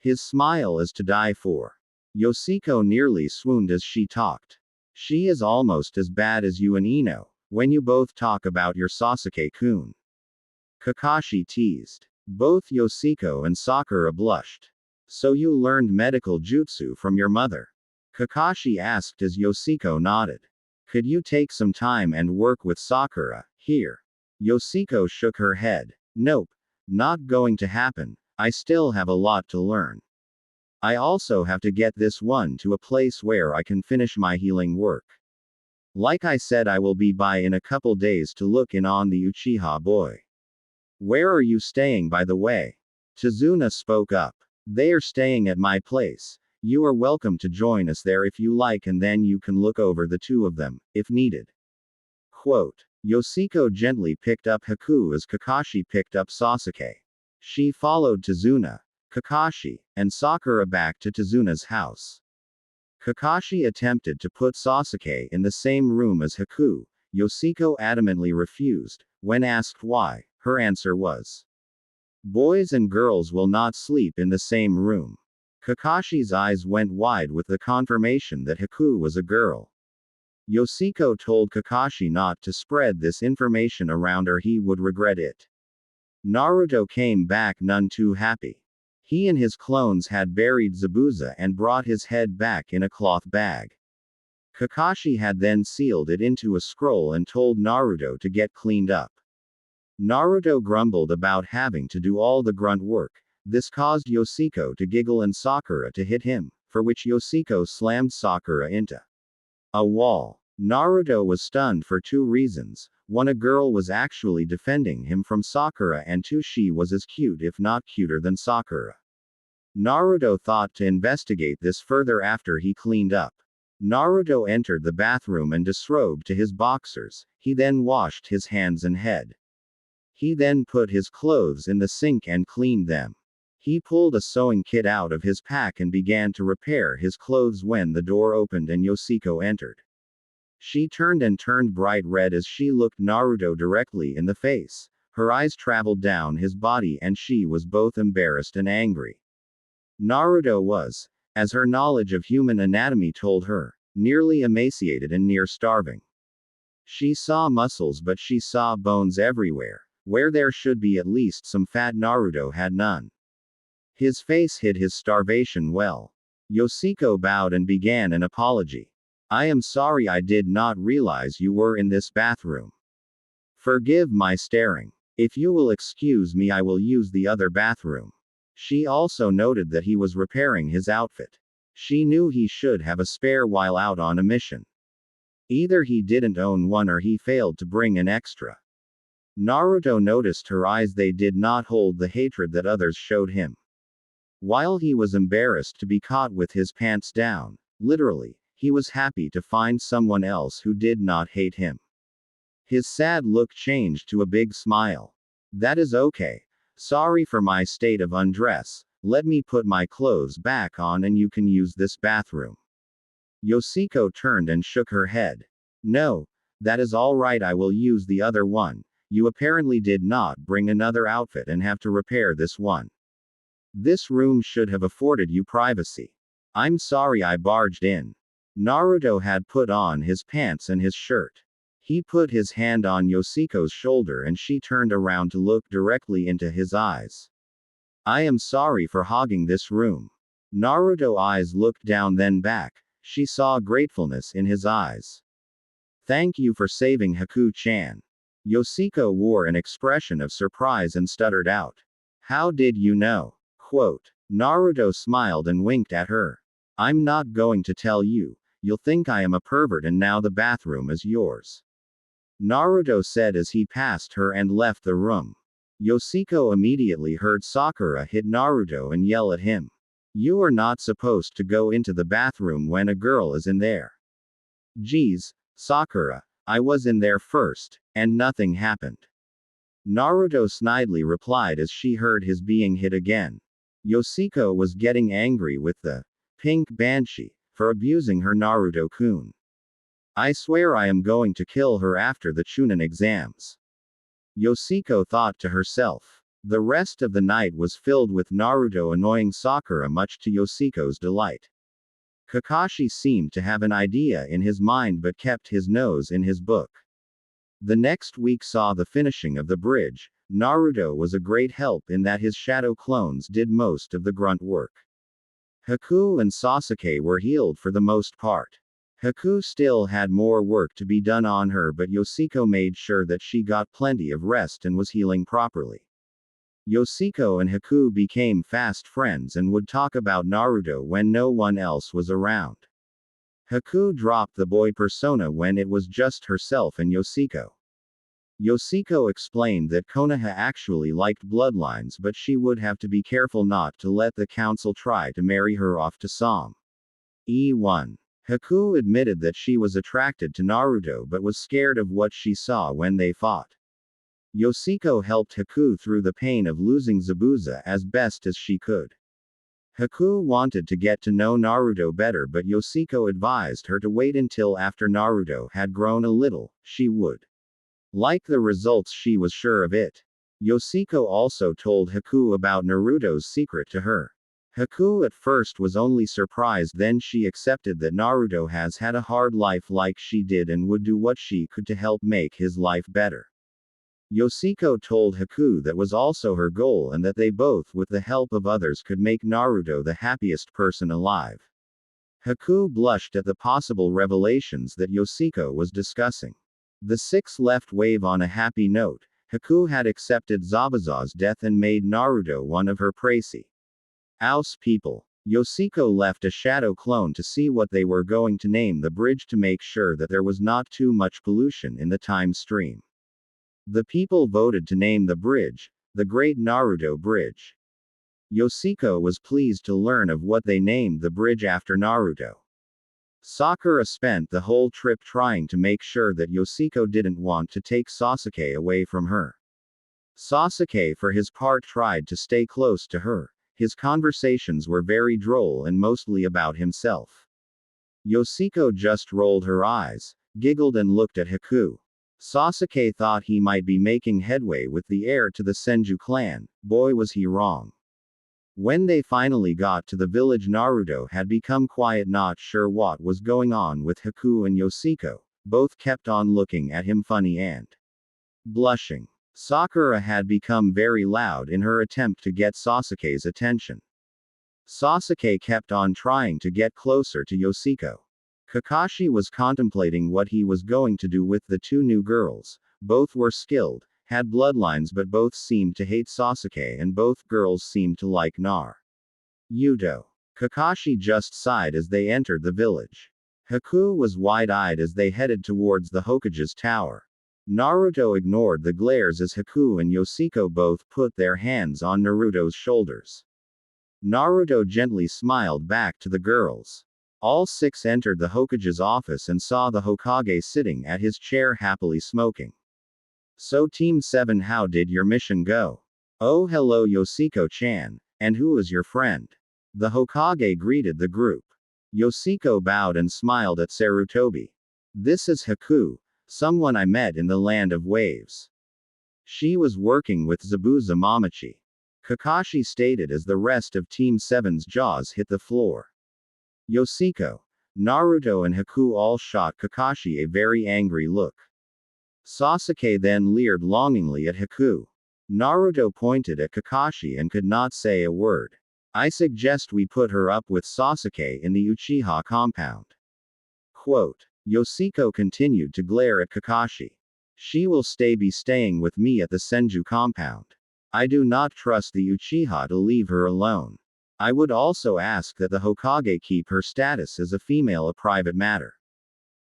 His smile is to die for. Yoshiko nearly swooned as she talked. She is almost as bad as you and Ino, when you both talk about your Sasuke-kun. Kakashi teased. Both Yoshiko and Sakura blushed. So you learned medical jutsu from your mother? Kakashi asked as Yoshiko nodded. Could you take some time and work with Sakura, here? Yoshiko shook her head. Nope. Not going to happen. I still have a lot to learn. I also have to get this one to a place where I can finish my healing work. Like I said, I will be by in a couple days to look in on the Uchiha boy. Where are you staying, by the way? Tazuna spoke up. They are staying at my place. You are welcome to join us there if you like, and then you can look over the two of them, if needed. Quote. Yoshiko gently picked up Haku as Kakashi picked up Sasuke. She followed Tazuna, Kakashi, and Sakura back to Tazuna's house. Kakashi attempted to put Sasuke in the same room as Haku. Yoshiko adamantly refused. When asked why, her answer was, boys and girls will not sleep in the same room. Kakashi's eyes went wide with the confirmation that Haku was a girl. Yoshiko told Kakashi not to spread this information around or he would regret it. Naruto came back none too happy. He and his clones had buried Zabuza and brought his head back in a cloth bag. Kakashi had then sealed it into a scroll and told Naruto to get cleaned up. Naruto grumbled about having to do all the grunt work. This caused Yoshiko to giggle and Sakura to hit him, for which Yoshiko slammed Sakura into a wall. Naruto was stunned for two reasons. One, a girl was actually defending him from Sakura, and two, she was as cute if not cuter than Sakura. Naruto thought to investigate this further after he cleaned up. Naruto entered the bathroom and disrobed to his boxers. He then washed his hands and head. He then put his clothes in the sink and cleaned them. He pulled a sewing kit out of his pack and began to repair his clothes when the door opened and Yoshiko entered. She turned bright red as she looked Naruto directly in the face. Her eyes traveled down his body and she was both embarrassed and angry. Naruto was, as her knowledge of human anatomy told her, nearly emaciated and near starving. She saw muscles, but she saw bones everywhere. Where there should be at least some fat, Naruto had none. His face hid his starvation well. Yoshiko bowed and began an apology. I am sorry, I did not realize you were in this bathroom. Forgive my staring. If you will excuse me, I will use the other bathroom. She also noted that he was repairing his outfit. She knew he should have a spare while out on a mission. Either he didn't own one or he failed to bring an extra. Naruto noticed her eyes, they did not hold the hatred that others showed him. While he was embarrassed to be caught with his pants down, literally, he was happy to find someone else who did not hate him. His sad look changed to a big smile. That is okay. Sorry for my state of undress. Let me put my clothes back on and you can use this bathroom. Yoshiko turned and shook her head. No, that is all right, I will use the other one. You apparently did not bring another outfit and have to repair this one. This room should have afforded you privacy. I'm sorry I barged in. Naruto had put on his pants and his shirt. He put his hand on Yoshiko's shoulder and she turned around to look directly into his eyes. I am sorry for hogging this room. Naruto's eyes looked down then back. She saw gratefulness in his eyes. Thank you for saving Haku-chan. Yoshiko wore an expression of surprise and stuttered out. How did you know? Quote. Naruto smiled and winked at her. I'm not going to tell you. You'll think I am a pervert and now the bathroom is yours. Naruto said as he passed her and left the room. Yoshiko immediately heard Sakura hit Naruto and yell at him. You are not supposed to go into the bathroom when a girl is in there. Geez, Sakura, I was in there first, and nothing happened. Naruto snidely replied as she heard his being hit again. Yoshiko was getting angry with the pink banshee for abusing her Naruto-kun. I swear I am going to kill her after the Chunin exams. Yoshiko thought to herself. The rest of the night was filled with Naruto annoying Sakura, much to Yoshiko's delight. Kakashi seemed to have an idea in his mind but kept his nose in his book. The next week saw the finishing of the bridge, Naruto was a great help in that his shadow clones did most of the grunt work. Haku and Sasuke were healed for the most part. Haku still had more work to be done on her, but Yoshiko made sure that she got plenty of rest and was healing properly. Yoshiko and Haku became fast friends and would talk about Naruto when no one else was around. Haku dropped the boy persona when it was just herself and Yoshiko. Yoshiko explained that Konoha actually liked bloodlines, but she would have to be careful not to let the council try to marry her off to Som. E1. Haku admitted that she was attracted to Naruto but was scared of what she saw when they fought. Yoshiko helped Haku through the pain of losing Zabuza as best as she could. Haku wanted to get to know Naruto better, but Yoshiko advised her to wait until after Naruto had grown a little. She would like the results, she was sure of it. Yoshiko also told Haku about Naruto's secret to her. Haku at first was only surprised, then she accepted that Naruto has had a hard life like she did and would do what she could to help make his life better. Yoshiko told Haku that was also her goal and that they both, with the help of others, could make Naruto the happiest person alive. Haku blushed at the possible revelations that Yoshiko was discussing. The six left wave on a happy note. Haku had accepted Zabuza's death and made Naruto one of her Praise House people. Yoshiko left a shadow clone to see what they were going to name the bridge to make sure that there was not too much pollution in the time stream. The people voted to name the bridge, the Great Naruto Bridge. Yoshiko was pleased to learn of what they named the bridge after Naruto. Sakura spent the whole trip trying to make sure that Yoshiko didn't want to take Sasuke away from her. Sasuke for his part tried to stay close to her. His conversations were very droll and mostly about himself. Yoshiko just rolled her eyes, giggled and looked at Haku. Sasuke thought he might be making headway with the heir to the Senju clan. Boy, was he wrong. When they finally got to the village, Naruto had become quiet, not sure what was going on with Haku and Yoshiko. Both kept on looking at him funny and blushing. Sakura had become very loud in her attempt to get Sasuke's attention. Sasuke kept on trying to get closer to Yoshiko. Kakashi was contemplating what he was going to do with the two new girls. Both were skilled, had bloodlines, but both seemed to hate Sasuke and both girls seemed to like Naruto. Kakashi just sighed as they entered the village. Haku was wide-eyed as they headed towards the Hokage's tower. Naruto ignored the glares as Haku and Yoshiko both put their hands on Naruto's shoulders. Naruto gently smiled back to the girls. All six entered the Hokage's office and saw the Hokage sitting at his chair happily smoking. So Team 7, how did your mission go? Oh, hello Yoshiko-chan. And who is your friend? The Hokage greeted the group. Yoshiko bowed and smiled at Sarutobi. This is Haku, someone I met in the Land of Waves. She was working with Zabuza Mamachi. Kakashi stated as the rest of Team 7's jaws hit the floor. Yoshiko, Naruto and Haku all shot Kakashi a very angry look. Sasuke then leered longingly at Haku. Naruto pointed at Kakashi and could not say a word. I suggest we put her up with Sasuke in the Uchiha compound. Quote. Yoshiko continued to glare at Kakashi. She will be staying with me at the Senju compound. I do not trust the Uchiha to leave her alone. I would also ask that the Hokage keep her status as a female a private matter.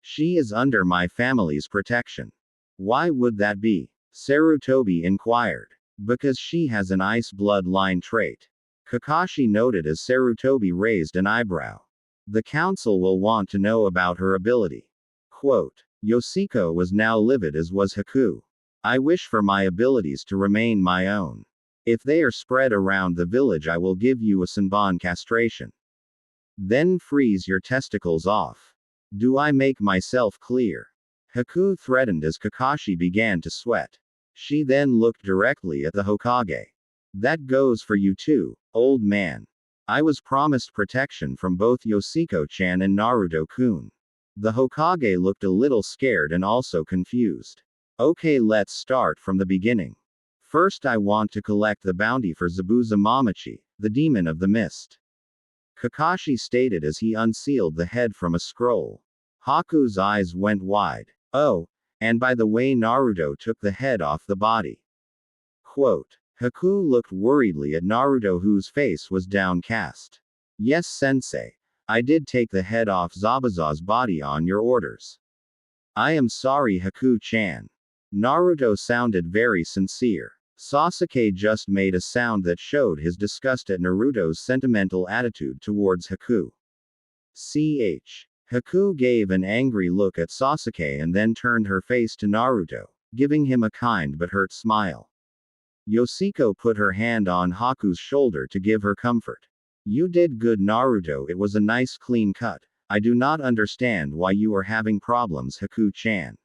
She is under my family's protection. Why would that be? Sarutobi inquired. Because she has an ice blood line trait. Kakashi noted as Sarutobi raised an eyebrow. The council will want to know about her ability. Quote. Yoshiko was now livid as was Haku. I wish for my abilities to remain my own. If they are spread around the village, I will give you a Senbon castration. Then freeze your testicles off. Do I make myself clear? Haku threatened as Kakashi began to sweat. She then looked directly at the Hokage. That goes for you too, old man. I was promised protection from both Yoshiko-chan and Naruto-kun. The Hokage looked a little scared and also confused. Okay, let's start from the beginning. First I want to collect the bounty for Zabuza Mamachi, the demon of the mist. Kakashi stated as he unsealed the head from a scroll. Haku's eyes went wide. Oh, and by the way, Naruto took the head off the body. Quote. Haku looked worriedly at Naruto, whose face was downcast. Yes, sensei. I did take the head off Zabuza's body on your orders. I am sorry, Haku-chan. Naruto sounded very sincere. Sasuke just made a sound that showed his disgust at Naruto's sentimental attitude towards Haku. Haku gave an angry look at Sasuke and then turned her face to Naruto, giving him a kind but hurt smile. Yoshiko put her hand on Haku's shoulder to give her comfort. You did good, Naruto. It was a nice clean cut. I do not understand why you are having problems, Haku-chan.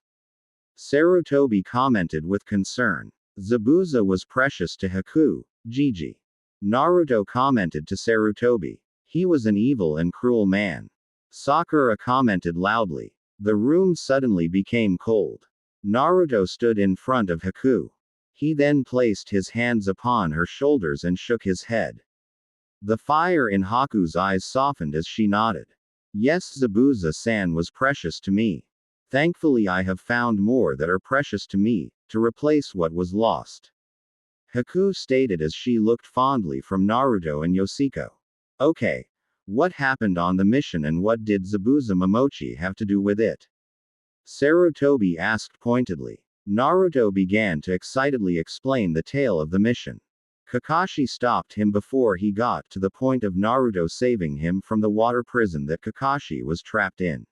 Sarutobi commented with concern. Zabuza was precious to Haku, Gigi. Naruto commented to Sarutobi. He was an evil and cruel man. Sakura commented loudly. The room suddenly became cold. Naruto stood in front of Haku. He then placed his hands upon her shoulders and shook his head. The fire in Haku's eyes softened as she nodded. Yes, Zabuza-san was precious to me. Thankfully I have found more that are precious to me, to replace what was lost. Haku stated as she looked fondly from Naruto and Yoshiko. Okay. What happened on the mission and what did Zabuza Momochi have to do with it? Sarutobi asked pointedly. Naruto began to excitedly explain the tale of the mission. Kakashi stopped him before he got to the point of Naruto saving him from the water prison that Kakashi was trapped in.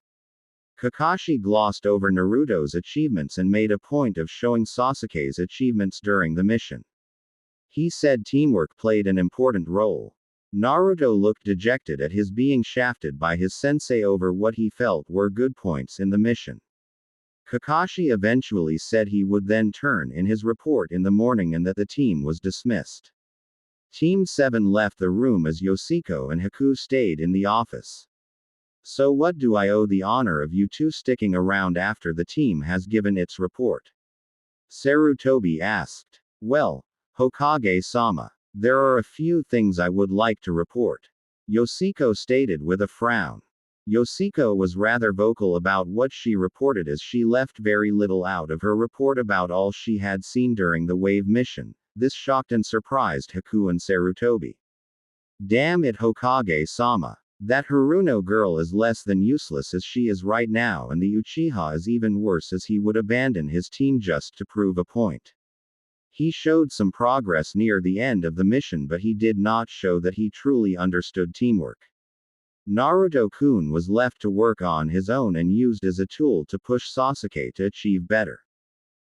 Kakashi glossed over Naruto's achievements and made a point of showing Sasuke's achievements during the mission. He said teamwork played an important role. Naruto looked dejected at his being shafted by his sensei over what he felt were good points in the mission. Kakashi eventually said he would then turn in his report in the morning and that the team was dismissed. Team 7 left the room as Yoshiko and Haku stayed in the office. So what do I owe the honor of you two sticking around after the team has given its report? Sarutobi asked. Well, Hokage-sama, there are a few things I would like to report. Yoshiko stated with a frown. Yoshiko was rather vocal about what she reported as she left very little out of her report about all she had seen during the wave mission. This shocked and surprised Haku and Sarutobi. Damn it, Hokage-sama. That Haruno girl is less than useless as she is right now, and the Uchiha is even worse as he would abandon his team just to prove a point. He showed some progress near the end of the mission, but he did not show that he truly understood teamwork. Naruto-kun was left to work on his own and used as a tool to push Sasuke to achieve better.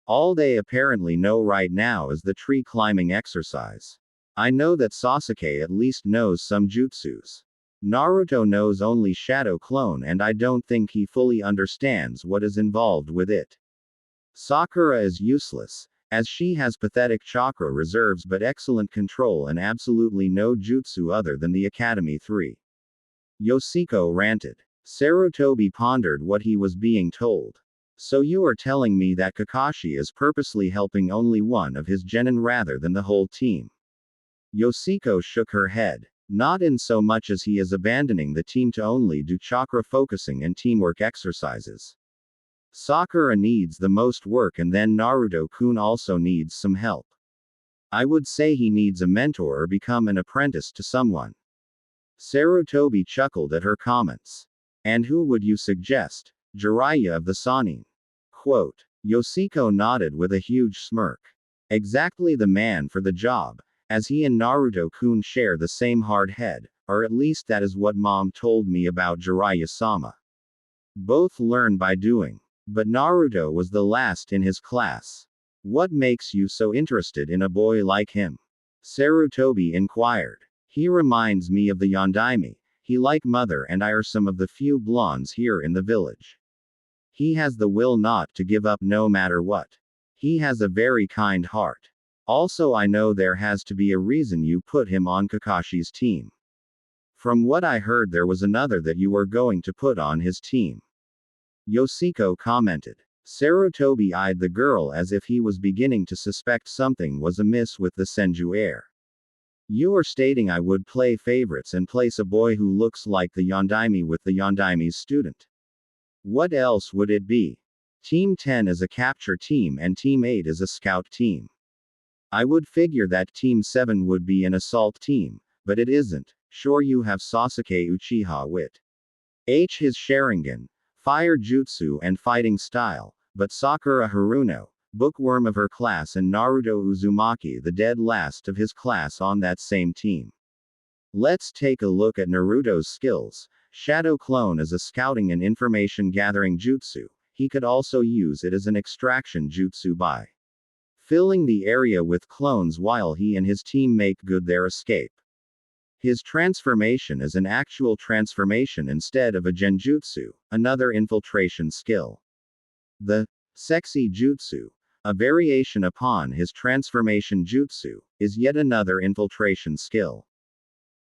All they apparently know right now is the tree climbing exercise. I know that Sasuke at least knows some jutsus. Naruto knows only Shadow Clone, and I don't think he fully understands what is involved with it. Sakura is useless, as she has pathetic chakra reserves but excellent control and absolutely no jutsu other than the Academy 3. Yoshiko ranted. Sarutobi pondered what he was being told. So you are telling me that Kakashi is purposely helping only one of his genin rather than the whole team? Yoshiko shook her head. Not in so much as he is abandoning the team to only do chakra focusing and teamwork exercises. Sakura needs the most work, and then Naruto-kun also needs some help. I would say he needs a mentor or become an apprentice to someone. Sarutobi chuckled at her comments. And who would you suggest? Jiraiya of the Sannin. Quote. Yoshiko nodded with a huge smirk. Exactly the man for the job, as he and Naruto-kun share the same hard head, or at least that is what mom told me about Jiraiya-sama. Both learn by doing. But Naruto was the last in his class. What makes you so interested in a boy like him? Sarutobi inquired. He reminds me of the Yondaime. He like mother and I are some of the few blondes here in the village. He has the will not to give up no matter what. He has a very kind heart. Also I know there has to be a reason you put him on Kakashi's team. From what I heard there was another that you were going to put on his team. Yoshiko commented. Sarutobi eyed the girl as if he was beginning to suspect something was amiss with the Senju heir. You are stating I would play favorites and place a boy who looks like the Yondaime with the Yondaime's student. What else would it be? Team 10 is a capture team and Team 8 is a scout team. I would figure that Team 7 would be an assault team, but it isn't. Sure, you have Sasuke Uchiha with his Sharingan, fire jutsu and fighting style, but Sakura Haruno, bookworm of her class, and Naruto Uzumaki, the dead last of his class, on that same team. Let's take a look at Naruto's skills. Shadow Clone is a scouting and information gathering jutsu. He could also use it as an extraction jutsu by filling the area with clones while he and his team make good their escape. His transformation is an actual transformation instead of a genjutsu, another infiltration skill. The sexy jutsu, a variation upon his transformation jutsu, is yet another infiltration skill.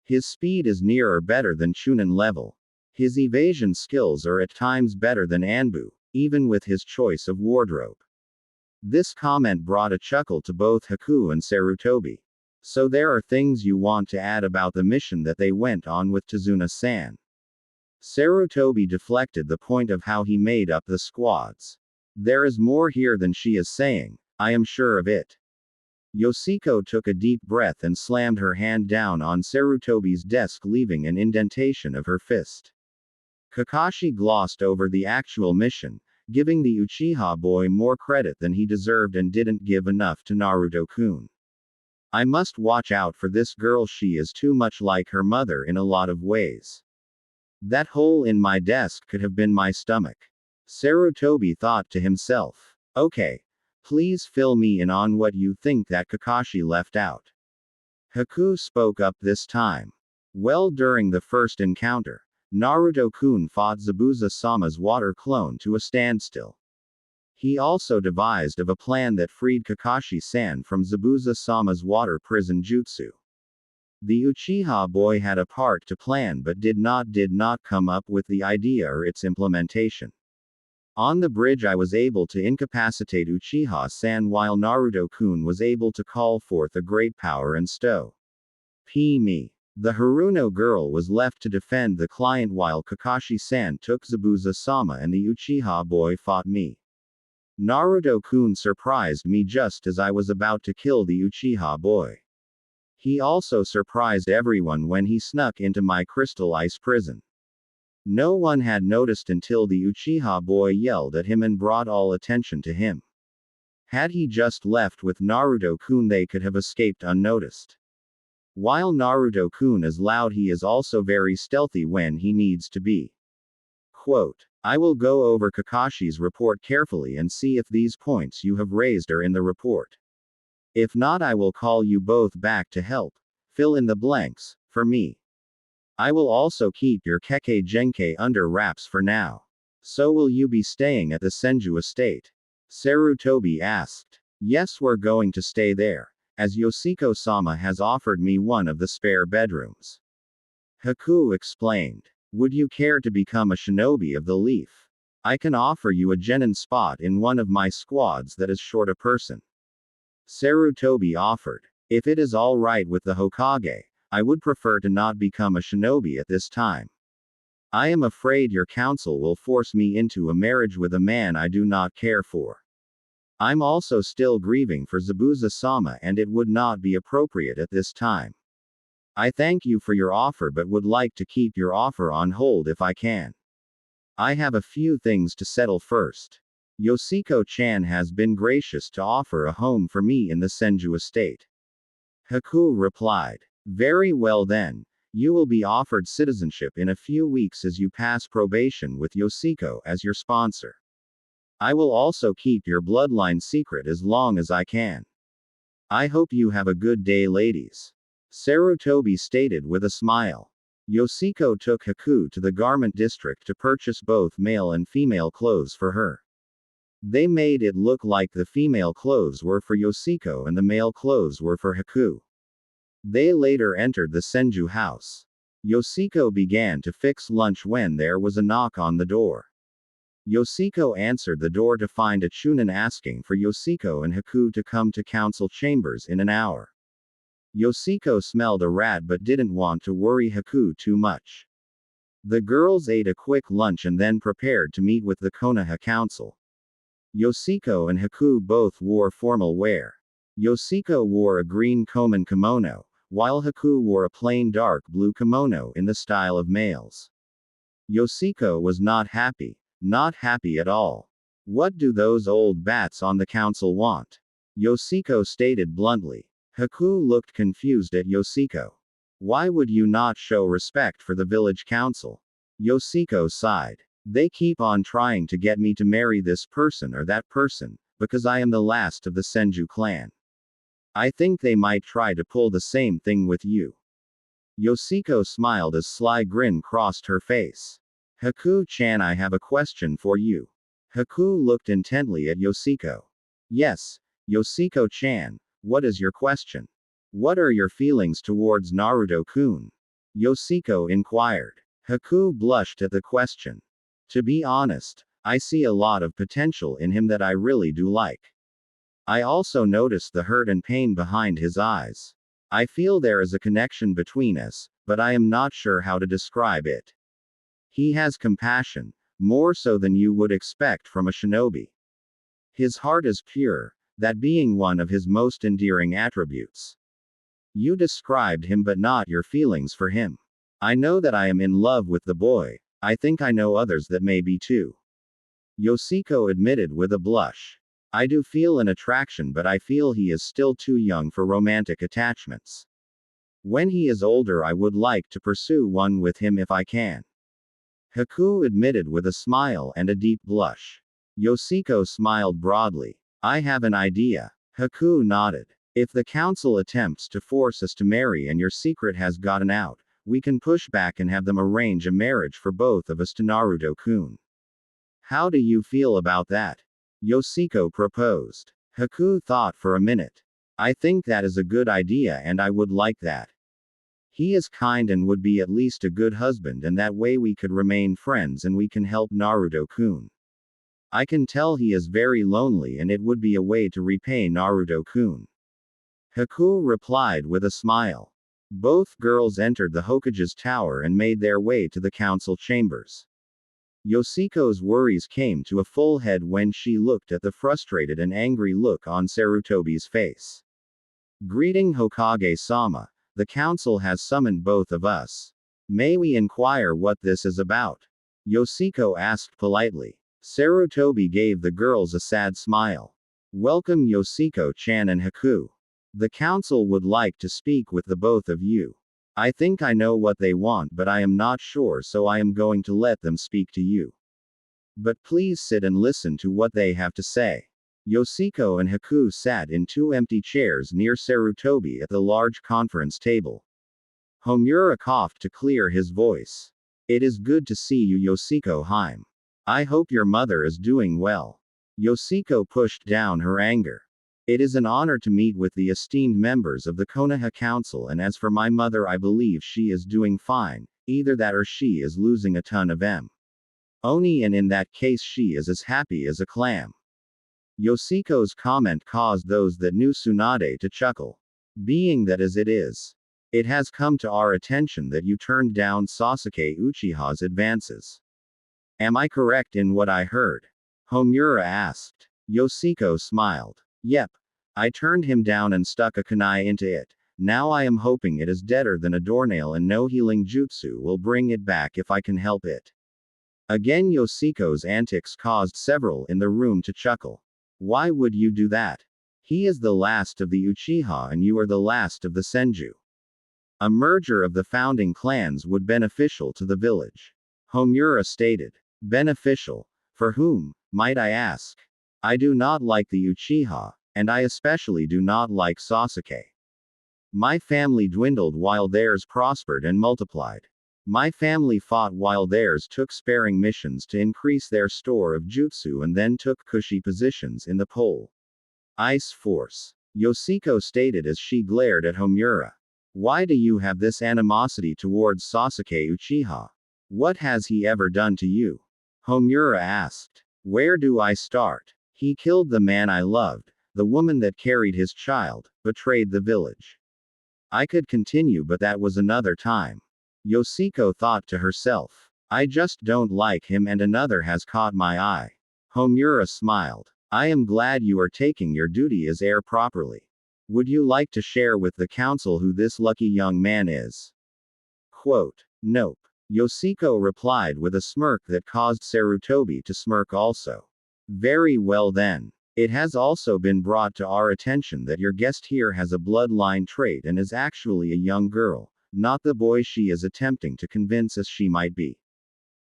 His speed is near or better than Chunin level. His evasion skills are at times better than Anbu, even with his choice of wardrobe. This comment brought a chuckle to both Haku and Sarutobi. So there are things you want to add about the mission that they went on with Tazuna-san. Sarutobi deflected the point of how he made up the squads. There is more here than she is saying, I am sure of it. Yoshiko took a deep breath and slammed her hand down on Sarutobi's desk, leaving an indentation of her fist. Kakashi glossed over the actual mission, giving the Uchiha boy more credit than he deserved and didn't give enough to Naruto-kun. I must watch out for this girl, she is too much like her mother in a lot of ways. That hole in my desk could have been my stomach. Sarutobi thought to himself. Okay. Please fill me in on what you think that Kakashi left out. Haku spoke up this time. Well, during the first encounter, Naruto-kun fought Zabuza-sama's water clone to a standstill. He also devised of a plan that freed Kakashi-san from Zabuza-sama's water prison jutsu. The Uchiha boy had a part to plan but did not come up with the idea or its implementation. On the bridge I was able to incapacitate Uchiha-san while Naruto-kun was able to call forth a great power and stow me. The Haruno girl was left to defend the client while Kakashi-san took Zabuza-sama and the Uchiha boy fought me. Naruto-kun surprised me just as I was about to kill the Uchiha boy. He also surprised everyone when he snuck into my crystal ice prison. No one had noticed until the Uchiha boy yelled at him and brought all attention to him. Had he just left with Naruto-kun, they could have escaped unnoticed. While Naruto-kun is loud, he is also very stealthy when he needs to be. Quote, I will go over Kakashi's report carefully and see if these points you have raised are in the report. If not, I will call you both back to help fill in the blanks for me. I will also keep your Kekkei Genkai under wraps for now. So will you be staying at the Senju estate? Sarutobi asked. Yes, we're going to stay there, as Yoshiko-sama has offered me one of the spare bedrooms. Haku explained. Would you care to become a shinobi of the leaf? I can offer you a genin spot in one of my squads that is short a person. Sarutobi offered. If it is all right with the Hokage, I would prefer to not become a shinobi at this time. I am afraid your council will force me into a marriage with a man I do not care for. I'm also still grieving for Zabuza-sama and it would not be appropriate at this time. I thank you for your offer but would like to keep your offer on hold if I can. I have a few things to settle first. Yoshiko-chan has been gracious to offer a home for me in the Senju estate. Haku replied. Very well then. You will be offered citizenship in a few weeks as you pass probation with Yoshiko as your sponsor. I will also keep your bloodline secret as long as I can. I hope you have a good day, ladies. Sarutobi stated with a smile. Yoshiko took Haku to the garment district to purchase both male and female clothes for her. They made it look like the female clothes were for Yoshiko and the male clothes were for Haku. They later entered the Senju house. Yoshiko began to fix lunch when there was a knock on the door. Yoshiko answered the door to find a Chunin asking for Yoshiko and Haku to come to council chambers in an hour. Yoshiko smelled a rat but didn't want to worry Haku too much. The girls ate a quick lunch and then prepared to meet with the Konoha Council. Yoshiko and Haku both wore formal wear. Yoshiko wore a green Koman kimono, while Haku wore a plain dark blue kimono in the style of males. Yoshiko was not happy. Not happy at all. What do those old bats on the council want? Yoshiko stated bluntly. Haku looked confused at Yoshiko. Why would you not show respect for the village council? Yoshiko sighed. They keep on trying to get me to marry this person or that person, because I am the last of the Senju clan. I think they might try to pull the same thing with you. Yoshiko smiled as sly grin crossed her face. Haku-chan, I have a question for you. Haku looked intently at Yoshiko. Yes, Yoshiko-chan, what is your question? What are your feelings towards Naruto-kun? Yoshiko inquired. Haku blushed at the question. To be honest, I see a lot of potential in him that I really do like. I also noticed the hurt and pain behind his eyes. I feel there is a connection between us, but I am not sure how to describe it. He has compassion, more so than you would expect from a shinobi. His heart is pure, that being one of his most endearing attributes. You described him but not your feelings for him. I know that I am in love with the boy. I think I know others that may be too. Yoshiko admitted with a blush. I do feel an attraction, but I feel he is still too young for romantic attachments. When he is older, I would like to pursue one with him if I can. Haku admitted with a smile and a deep blush. Yoshiko smiled broadly. I have an idea. Haku nodded. If the council attempts to force us to marry and your secret has gotten out, we can push back and have them arrange a marriage for both of us to Naruto-kun. How do you feel about that? Yoshiko proposed. Haku thought for a minute. I think that is a good idea and I would like that. He is kind and would be at least a good husband, and that way we could remain friends and we can help Naruto-kun. I can tell he is very lonely and it would be a way to repay Naruto-kun. Haku replied with a smile. Both girls entered the Hokage's tower and made their way to the council chambers. Yoshiko's worries came to a full head when she looked at the frustrated and angry look on Sarutobi's face. Greeting Hokage-sama. The council has summoned both of us. May we inquire what this is about? Yoshiko asked politely. Sarutobi gave the girls a sad smile. Welcome Yoshiko-chan and Haku. The council would like to speak with the both of you. I think I know what they want, but I am not sure, so I am going to let them speak to you. But please sit and listen to what they have to say. Yoshiko and Haku sat in two empty chairs near Sarutobi at the large conference table. Homura coughed to clear his voice. It is good to see you, Yoshiko-hime. I hope your mother is doing well. Yoshiko pushed down her anger. It is an honor to meet with the esteemed members of the Konoha Council, and as for my mother, I believe she is doing fine, either that or she is losing a ton of Oni, and in that case she is as happy as a clam. Yoshiko's comment caused those that knew Tsunade to chuckle. Being that as it is, it has come to our attention that you turned down Sasuke Uchiha's advances. Am I correct in what I heard? Homura asked. Yoshiko smiled. Yep. I turned him down and stuck a kunai into it. Now I am hoping it is deader than a doornail and no healing jutsu will bring it back if I can help it. Again, Yoshiko's antics caused several in the room to chuckle. Why would you do that? He is the last of the Uchiha and you are the last of the Senju. A merger of the founding clans would be beneficial to the village. Homura stated. Beneficial? For whom, might I ask? I do not like the Uchiha, and I especially do not like Sasuke. My family dwindled while theirs prospered and multiplied. My family fought while theirs took sparing missions to increase their store of jutsu and then took cushy positions in the pole ice force. Yoshiko stated as she glared at Homura. Why do you have this animosity towards Sasuke Uchiha? What has he ever done to you? Homura asked. Where do I start? He killed the man I loved, the woman that carried his child, betrayed the village. I could continue, but that was another time. Yoshiko thought to herself. I just don't like him, and another has caught my eye. Homura smiled. I am glad you are taking your duty as heir properly. Would you like to share with the council who this lucky young man is? Quote. Nope. Yoshiko replied with a smirk that caused Sarutobi to smirk also. Very well then. It has also been brought to our attention that your guest here has a bloodline trait and is actually a young girl, not the boy she is attempting to convince us she might be.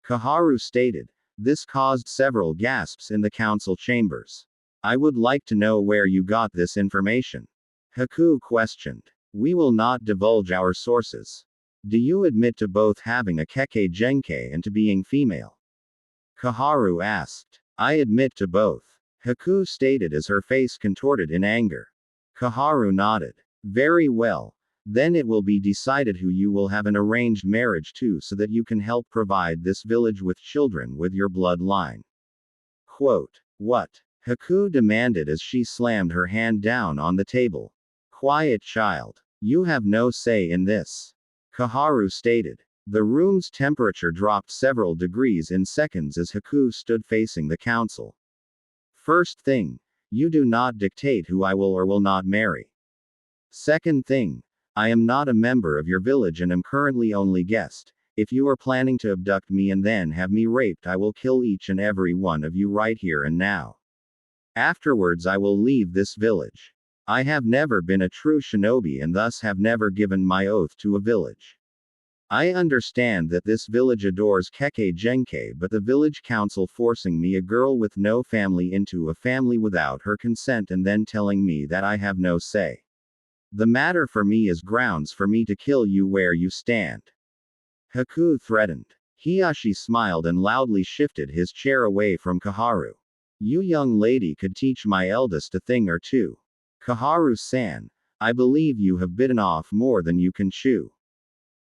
Kaharu stated. This caused several gasps in the council chambers. I would like to know where you got this information. Haku questioned. We will not divulge our sources. Do you admit to both having a Kekkei Genkei and to being female? Kaharu asked. I admit to both. Haku stated as her face contorted in anger. Kaharu nodded. Very well. Then it will be decided who you will have an arranged marriage to so that you can help provide this village with children with your bloodline. Quote. What? Haku demanded as she slammed her hand down on the table. Quiet, child. You have no say in this. Kaharu stated. The room's temperature dropped several degrees in seconds as Haku stood facing the council. First thing, you do not dictate who I will or will not marry. Second thing, I am not a member of your village and am currently only guest. If you are planning to abduct me and then have me raped, I will kill each and every one of you right here and now. Afterwards I will leave this village. I have never been a true shinobi and thus have never given my oath to a village. I understand that this village adores Kekkei Genkei, but the village council forcing me, a girl with no family, into a family without her consent and then telling me that I have no say. The matter for me is grounds for me to kill you where you stand. Haku threatened. Hiyashi smiled and loudly shifted his chair away from Kaharu. You young lady could teach my eldest a thing or two. Kaharu-san, I believe you have bitten off more than you can chew.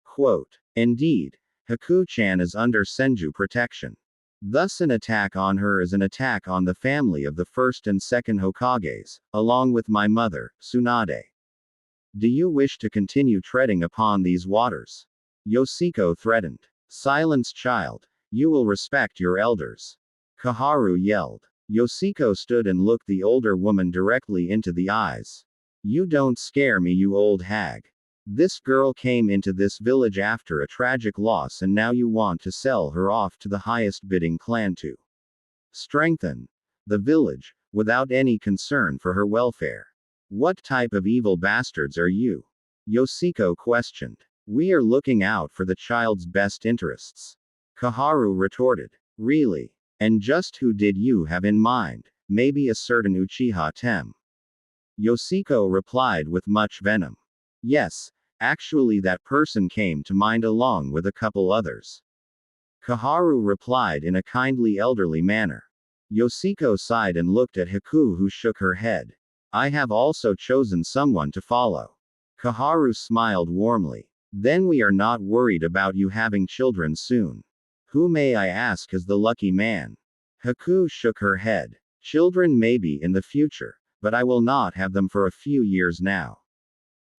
Quote. Indeed, Haku-chan is under Senju protection. Thus an attack on her is an attack on the family of the first and second Hokages, along with my mother, Tsunade. Do you wish to continue treading upon these waters? Yoshiko threatened. Silence, child. You will respect your elders. Kaharu yelled. Yoshiko stood and looked the older woman directly into the eyes. You don't scare me, you old hag. This girl came into this village after a tragic loss and now you want to sell her off to the highest bidding clan to strengthen the village, without any concern for her welfare. What type of evil bastards are you? Yoshiko questioned. We are looking out for the child's best interests. Kaharu retorted. Really? And just who did you have in mind? Maybe a certain Uchiha Tem. Yoshiko replied with much venom. Yes, actually that person came to mind along with a couple others. Kaharu replied in a kindly elderly manner. Yoshiko sighed and looked at Haku, who shook her head. I have also chosen someone to follow. Kaharu smiled warmly. Then we are not worried about you having children soon. Who may I ask is the lucky man? Haku shook her head. Children maybe in the future, but I will not have them for a few years now.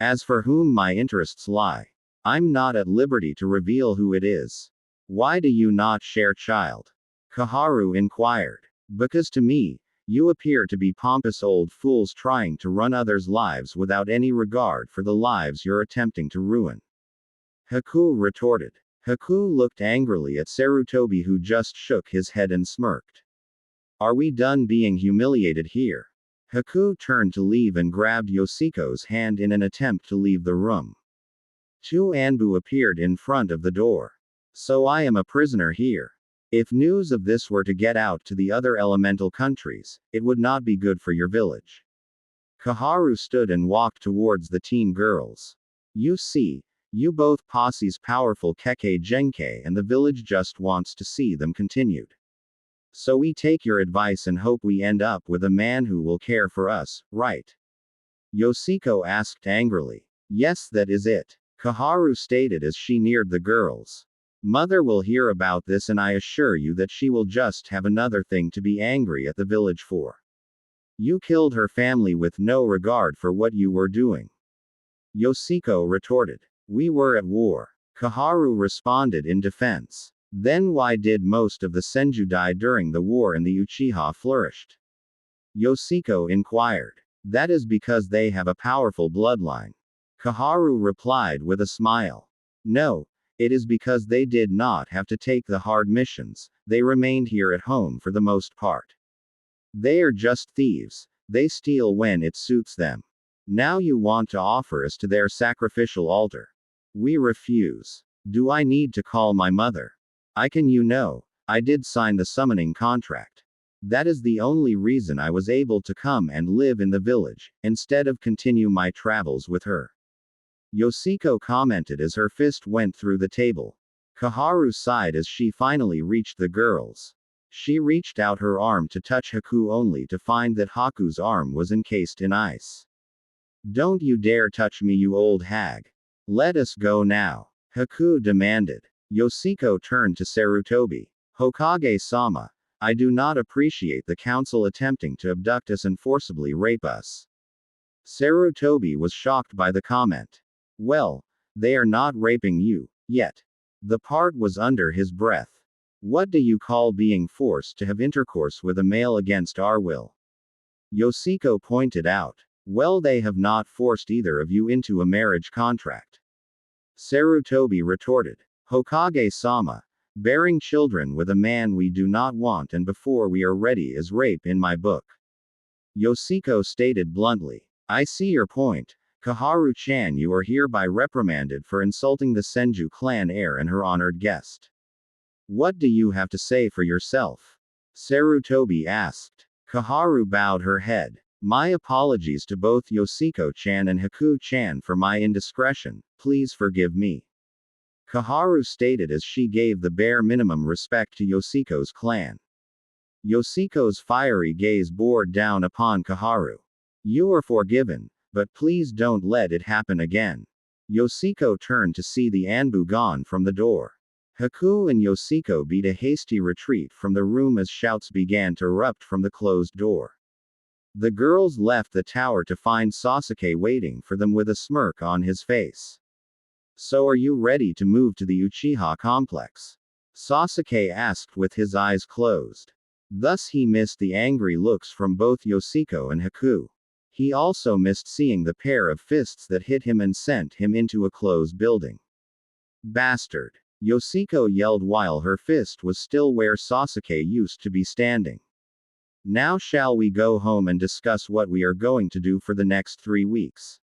As for whom my interests lie, I'm not at liberty to reveal who it is. Why do you not share, child? Kaharu inquired. Because to me, you appear to be pompous old fools trying to run others' lives without any regard for the lives you're attempting to ruin. Haku retorted. Haku looked angrily at Sarutobi, who just shook his head and smirked. Are we done being humiliated here? Haku turned to leave and grabbed Yoshiko's hand in an attempt to leave the room. Two Anbu appeared in front of the door. So I am a prisoner here. If news of this were to get out to the other elemental countries, it would not be good for your village. Kaharu stood and walked towards the teen girls. You see, you both posse's powerful Kekkei Genkei and the village just wants to see them continued. So we take your advice and hope we end up with a man who will care for us, right? Yoshiko asked angrily. Yes, that is it. Kaharu stated as she neared the girls. Mother will hear about this and I assure you that she will just have another thing to be angry at the village for. You killed her family with no regard for what you were doing. Yoshiko retorted. We were at war. Kaharu responded in defense. Then why did most of the Senju die during the war and the Uchiha flourished? Yoshiko inquired. That is because they have a powerful bloodline. Kaharu replied with a smile. No, it is because they did not have to take the hard missions, they remained here at home for the most part. They are just thieves, they steal when it suits them. Now you want to offer us to their sacrificial altar. We refuse. Do I need to call my mother? I did sign the summoning contract. That is the only reason I was able to come and live in the village, instead of continue my travels with her. Yoshiko commented as her fist went through the table. Kaharu sighed as she finally reached the girls. She reached out her arm to touch Haku only to find that Haku's arm was encased in ice. Don't you dare touch me, you old hag. Let us go now, Haku demanded. Yoshiko turned to Sarutobi. Hokage-sama, I do not appreciate the council attempting to abduct us and forcibly rape us. Sarutobi was shocked by the comment. Well, they are not raping you, yet. The part was under his breath. What do you call being forced to have intercourse with a male against our will? Yoshiko pointed out. Well, they have not forced either of you into a marriage contract. Sarutobi retorted. Hokage-sama, bearing children with a man we do not want and before we are ready is rape in my book. Yoshiko stated bluntly. I see your point. Kaharu-chan, you are hereby reprimanded for insulting the Senju clan heir and her honored guest. What do you have to say for yourself? Sarutobi asked. Kaharu bowed her head. My apologies to both Yoshiko-chan and Haku-chan for my indiscretion, please forgive me. Kaharu stated as she gave the bare minimum respect to Yoshiko's clan. Yoshiko's fiery gaze bored down upon Kaharu. You are forgiven, but please don't let it happen again. Yoshiko turned to see the Anbu gone from the door. Haku and Yoshiko beat a hasty retreat from the room as shouts began to erupt from the closed door. The girls left the tower to find Sasuke waiting for them with a smirk on his face. So are you ready to move to the Uchiha complex? Sasuke asked with his eyes closed. Thus he missed the angry looks from both Yoshiko and Haku. He also missed seeing the pair of fists that hit him and sent him into a closed building. Bastard! Yoshiko yelled while her fist was still where Sasuke used to be standing. Now shall we go home and discuss what we are going to do for the next 3 weeks?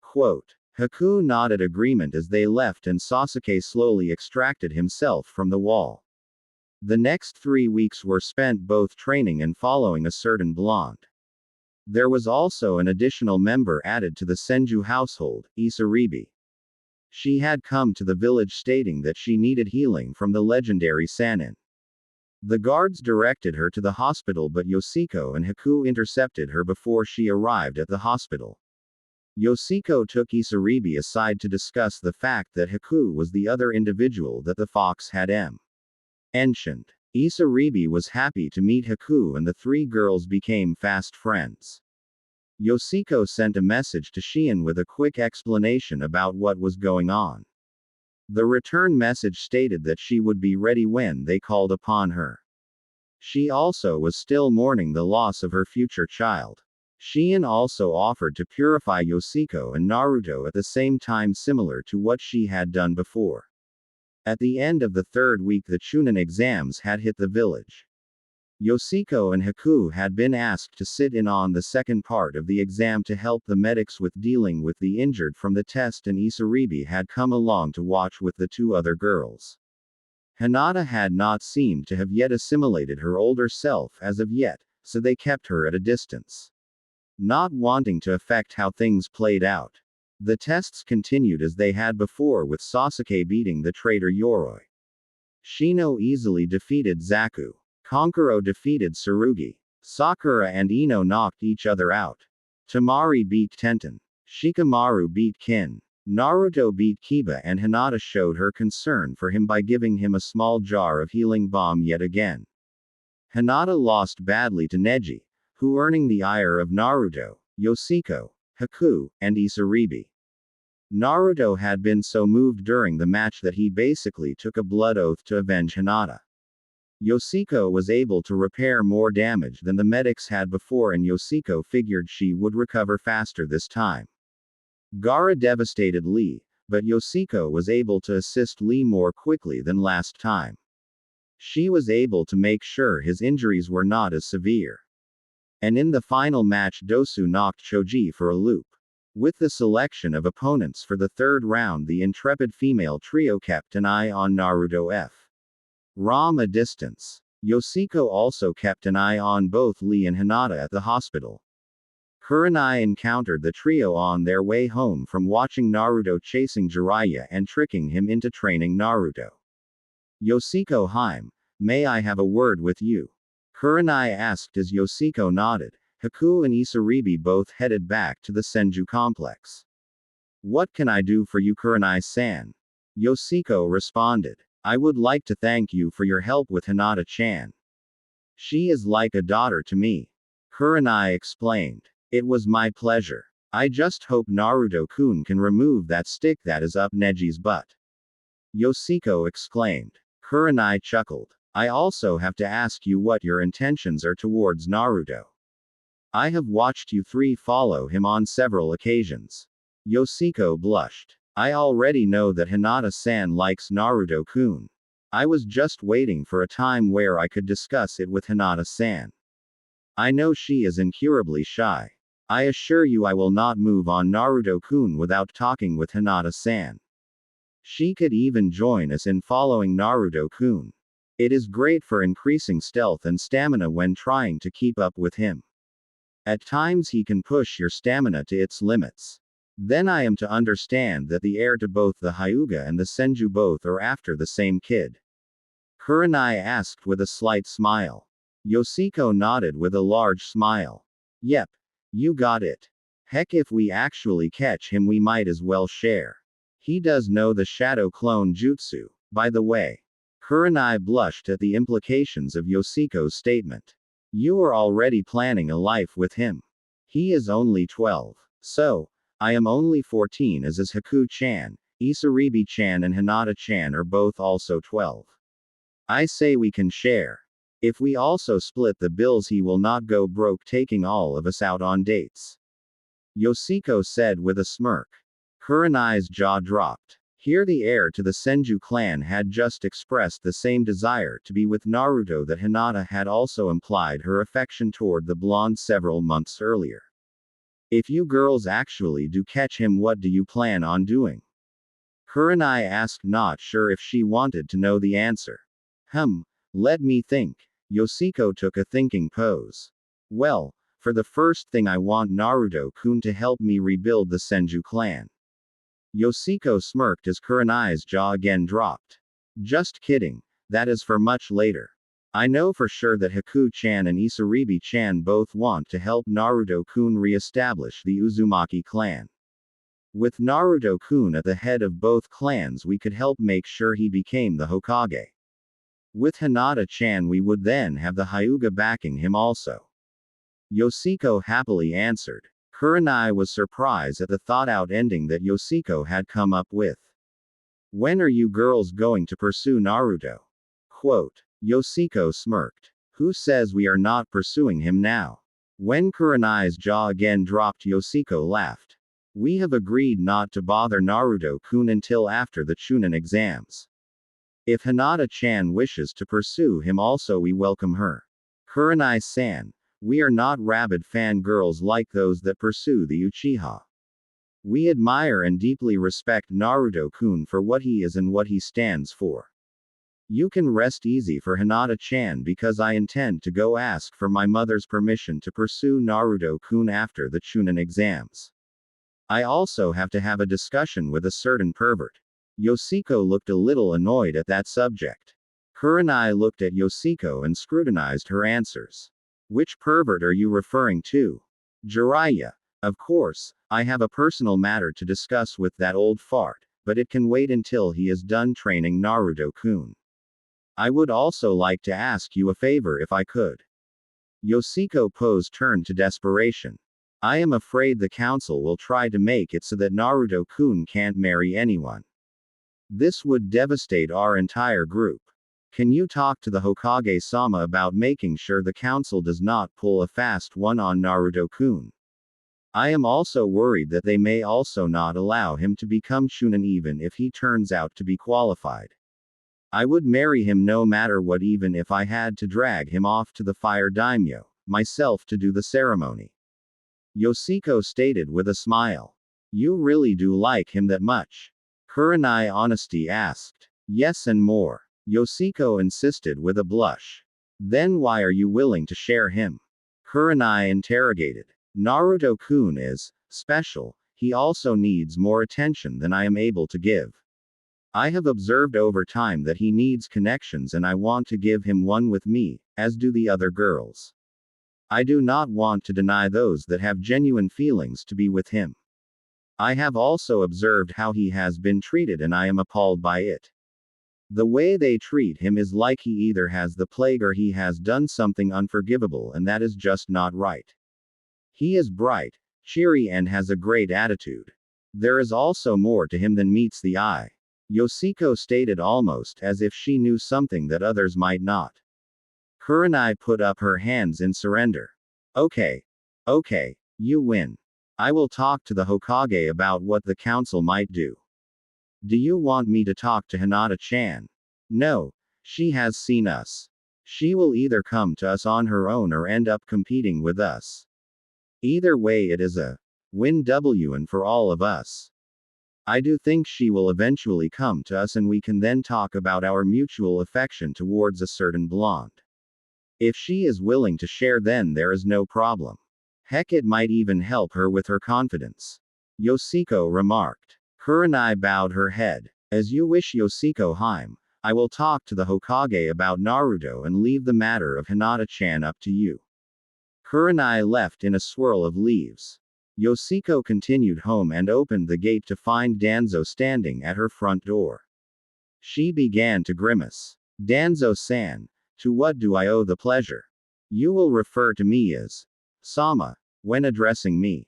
Quote. Haku nodded agreement as they left and Sasuke slowly extracted himself from the wall. The next 3 weeks were spent both training and following a certain blonde. There was also an additional member added to the Senju household, Isaribi. She had come to the village stating that she needed healing from the legendary Sannin. The guards directed her to the hospital but Yoshiko and Haku intercepted her before she arrived at the hospital. Yoshiko took Isaribi aside to discuss the fact that Haku was the other individual that the fox had mentioned. Isaribi was happy to meet Haku and the 3 girls became fast friends. Yoshiko sent a message to Shion with a quick explanation about what was going on. The return message stated that she would be ready when they called upon her. She also was still mourning the loss of her future child. Shion also offered to purify Yoshiko and Naruto at the same time, similar to what she had done before. At the end of the 3rd week, the Chunin exams had hit the village. Yoshiko and Haku had been asked to sit in on the second part of the exam to help the medics with dealing with the injured from the test, and Isaribi had come along to watch with the 2 other girls. Hinata had not seemed to have yet assimilated her older self as of yet, so they kept her at a distance. Not wanting to affect how things played out. The tests continued as they had before, with Sasuke beating the traitor Yoroi. Shino easily defeated Zaku. Kankuro defeated Tsurugi. Sakura and Ino knocked each other out. Tamari beat Tenten. Shikamaru beat Kin. Naruto beat Kiba and Hinata showed her concern for him by giving him a small jar of healing balm yet again. Hinata lost badly to Neji, who earning the ire of Naruto, Yoshiko, Haku, and Isaribi. Naruto had been so moved during the match that he basically took a blood oath to avenge Hinata. Yoshiko was able to repair more damage than the medics had before, and Yoshiko figured she would recover faster this time. Gaara devastated Lee, but Yoshiko was able to assist Lee more quickly than last time. She was able to make sure his injuries were not as severe. And in the final match, Dosu knocked Choji for a loop. With the selection of opponents for the third round, the intrepid female trio kept an eye on Naruto from a distance. Yoshiko also kept an eye on both Lee and Hinata at the hospital. Kurenai encountered the trio on their way home from watching Naruto chasing Jiraiya and tricking him into training Naruto. Yoshiko Haim, may I have a word with you? Kurenai asked as Yoshiko nodded. Haku and Isaribi both headed back to the Senju complex. What can I do for you, Kurenai-san? Yoshiko responded. I would like to thank you for your help with Hinata-chan. She is like a daughter to me. Kurenai explained. It was my pleasure. I just hope Naruto-kun can remove that stick that is up Neji's butt. Yoshiko exclaimed. Kurenai chuckled. I also have to ask you what your intentions are towards Naruto. I have watched you three follow him on several occasions. Yoshiko blushed. I already know that Hinata-san likes Naruto-kun. I was just waiting for a time where I could discuss it with Hinata-san. I know she is incurably shy. I assure you I will not move on Naruto-kun without talking with Hinata-san. She could even join us in following Naruto-kun. It is great for increasing stealth and stamina when trying to keep up with him. At times he can push your stamina to its limits. Then I am to understand that the heir to both the Hyuga and the Senju both are after the same kid. Kurenai asked with a slight smile. Yoshiko nodded with a large smile. Yep. You got it. Heck, if we actually catch him we might as well share. He does know the shadow clone jutsu, by the way. Kurenai blushed at the implications of Yoshiko's statement. You are already planning a life with him. He is only 12. So, I am only 14, as is Haku-chan, Isaribi-chan and Hinata-chan are both also 12. I say we can share. If we also split the bills he will not go broke taking all of us out on dates. Yoshiko said with a smirk. Kurenai's jaw dropped. Here the heir to the Senju clan had just expressed the same desire to be with Naruto that Hinata had also implied her affection toward the blonde several months earlier. If you girls actually do catch him, what do you plan on doing? Kurenai asked, not sure if she wanted to know the answer. Let me think. Yoshiko took a thinking pose. Well, for the first thing I want Naruto-kun to help me rebuild the Senju clan. Yoshiko smirked as Kurenai's jaw again dropped. Just kidding. That is for much later. I know for sure that Haku-chan and Isaribi-chan both want to help Naruto-kun re-establish the Uzumaki clan. With Naruto-kun at the head of both clans we could help make sure he became the Hokage. With Hinata-chan we would then have the Hyuga backing him also. Yoshiko happily answered. Kurenai was surprised at the thought-out ending that Yoshiko had come up with. When are you girls going to pursue Naruto? Quote. Yoshiko smirked. Who says we are not pursuing him now? When Kurenai's jaw again dropped, Yoshiko laughed. We have agreed not to bother Naruto-kun until after the Chunin exams. If Hinata-chan wishes to pursue him also we welcome her. Kurenai-san, we are not rabid fangirls like those that pursue the Uchiha. We admire and deeply respect Naruto-kun for what he is and what he stands for. You can rest easy for Hinata-chan because I intend to go ask for my mother's permission to pursue Naruto-kun after the Chunin exams. I also have to have a discussion with a certain pervert. Yoshiko looked a little annoyed at that subject. Kurenai looked at Yoshiko and scrutinized her answers. Which pervert are you referring to? Jiraiya. Of course, I have a personal matter to discuss with that old fart, but it can wait until he is done training Naruto-kun. I would also like to ask you a favor if I could. Yoshiko Poe's turn to desperation. I am afraid the council will try to make it so that Naruto-kun can't marry anyone. This would devastate our entire group. Can you talk to the Hokage-sama about making sure the council does not pull a fast one on Naruto-kun? I am also worried that they may also not allow him to become Chunin even if he turns out to be qualified. I would marry him no matter what, even if I had to drag him off to the fire daimyo, myself, to do the ceremony. Yoshiko stated with a smile. You really do like him that much? Kurenai honesty asked. Yes, and more. Yoshiko insisted with a blush. Then why are you willing to share him? Kurenai interrogated. Naruto-kun is special. He also needs more attention than I am able to give. I have observed over time that he needs connections, and I want to give him one with me, as do the other girls. I do not want to deny those that have genuine feelings to be with him. I have also observed how he has been treated, and I am appalled by it. The way they treat him is like he either has the plague or he has done something unforgivable, and that is just not right. He is bright, cheery, and has a great attitude. There is also more to him than meets the eye. Yoshiko stated, almost as if she knew something that others might not. Kurenai put up her hands in surrender. Okay. Okay, you win. I will talk to the Hokage about what the council might do. Do you want me to talk to Hinata-chan? No. She has seen us. She will either come to us on her own or end up competing with us. Either way, it is a win-win for all of us. I do think she will eventually come to us, and we can then talk about our mutual affection towards a certain blonde. If she is willing to share, then there is no problem. Heck, it might even help her with her confidence. Yoshiko remarked. Kurenai bowed her head. As you wish, Yoshiko Haim. I will talk to the Hokage about Naruto and leave the matter of Hinata-chan up to you. Kurenai left in a swirl of leaves. Yoshiko continued home and opened the gate to find Danzo standing at her front door. She began to grimace. Danzo-san, to what do I owe the pleasure? You will refer to me as Sama when addressing me.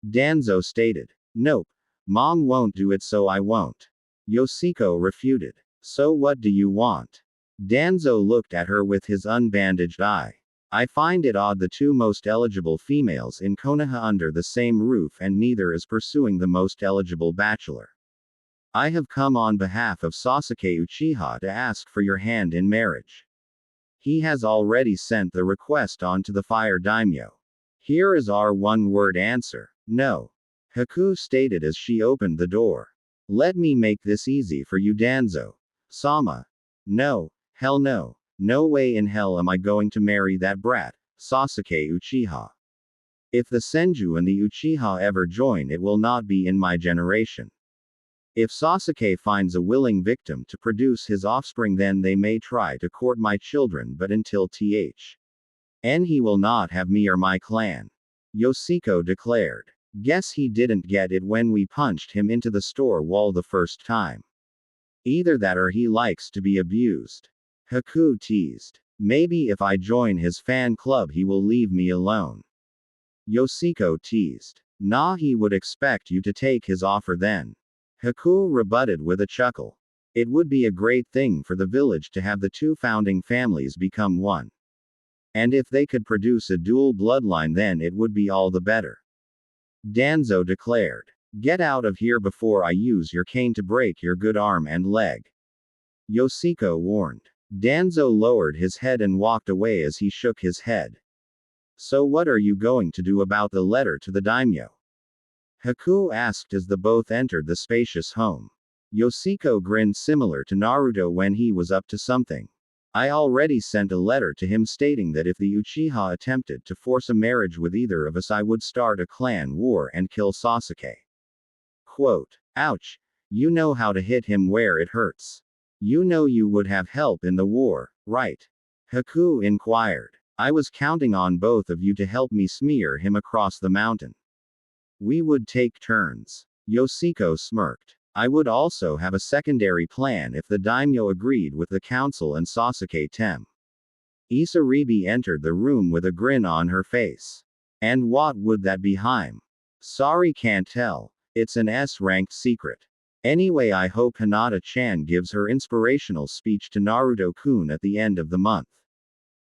Danzo stated. Nope. Mom won't do it, so I won't. Yoshiko refuted. So what do you want? Danzo looked at her with his unbandaged eye. I find it odd the two most eligible females in Konoha under the same roof, and neither is pursuing the most eligible bachelor. I have come on behalf of Sasuke Uchiha to ask for your hand in marriage. He has already sent the request on to the fire daimyo. Here is our one-word answer. No. Haku stated as she opened the door. Let me make this easy for you, Danzo. Sama. No. Hell no. No way in hell am I going to marry that brat, Sasuke Uchiha. If the Senju and the Uchiha ever join, it will not be in my generation. If Sasuke finds a willing victim to produce his offspring, then they may try to court my children, but until then he will not have me or my clan. Yoshiko declared. Guess he didn't get it when we punched him into the store wall the first time. Either that or he likes to be abused. Haku teased. Maybe if I join his fan club he will leave me alone. Yoshiko teased. Nah, he would expect you to take his offer then. Haku rebutted with a chuckle. It would be a great thing for the village to have the two founding families become one. And if they could produce a dual bloodline, then it would be all the better. Danzo declared. Get out of here before I use your cane to break your good arm and leg. Yoshiko warned. Danzo lowered his head and walked away as he shook his head. So what are you going to do about the letter to the daimyo? Haku asked as the both entered the spacious home. Yoshiko grinned, similar to Naruto when he was up to something. I already sent a letter to him stating that if the Uchiha attempted to force a marriage with either of us, I would start a clan war and kill Sasuke. Quote. Ouch. You know how to hit him where it hurts. You know you would have help in the war, right? Haku inquired. I was counting on both of you to help me smear him across the mountain. We would take turns. Yoshiko smirked. I would also have a secondary plan if the daimyo agreed with the council and Sasuke Tem. Isaribi entered the room with a grin on her face. And what would that be, Haim? Sorry, can't tell. It's an S-ranked secret. Anyway, I hope Hinata-chan gives her inspirational speech to Naruto-kun at the end of the month.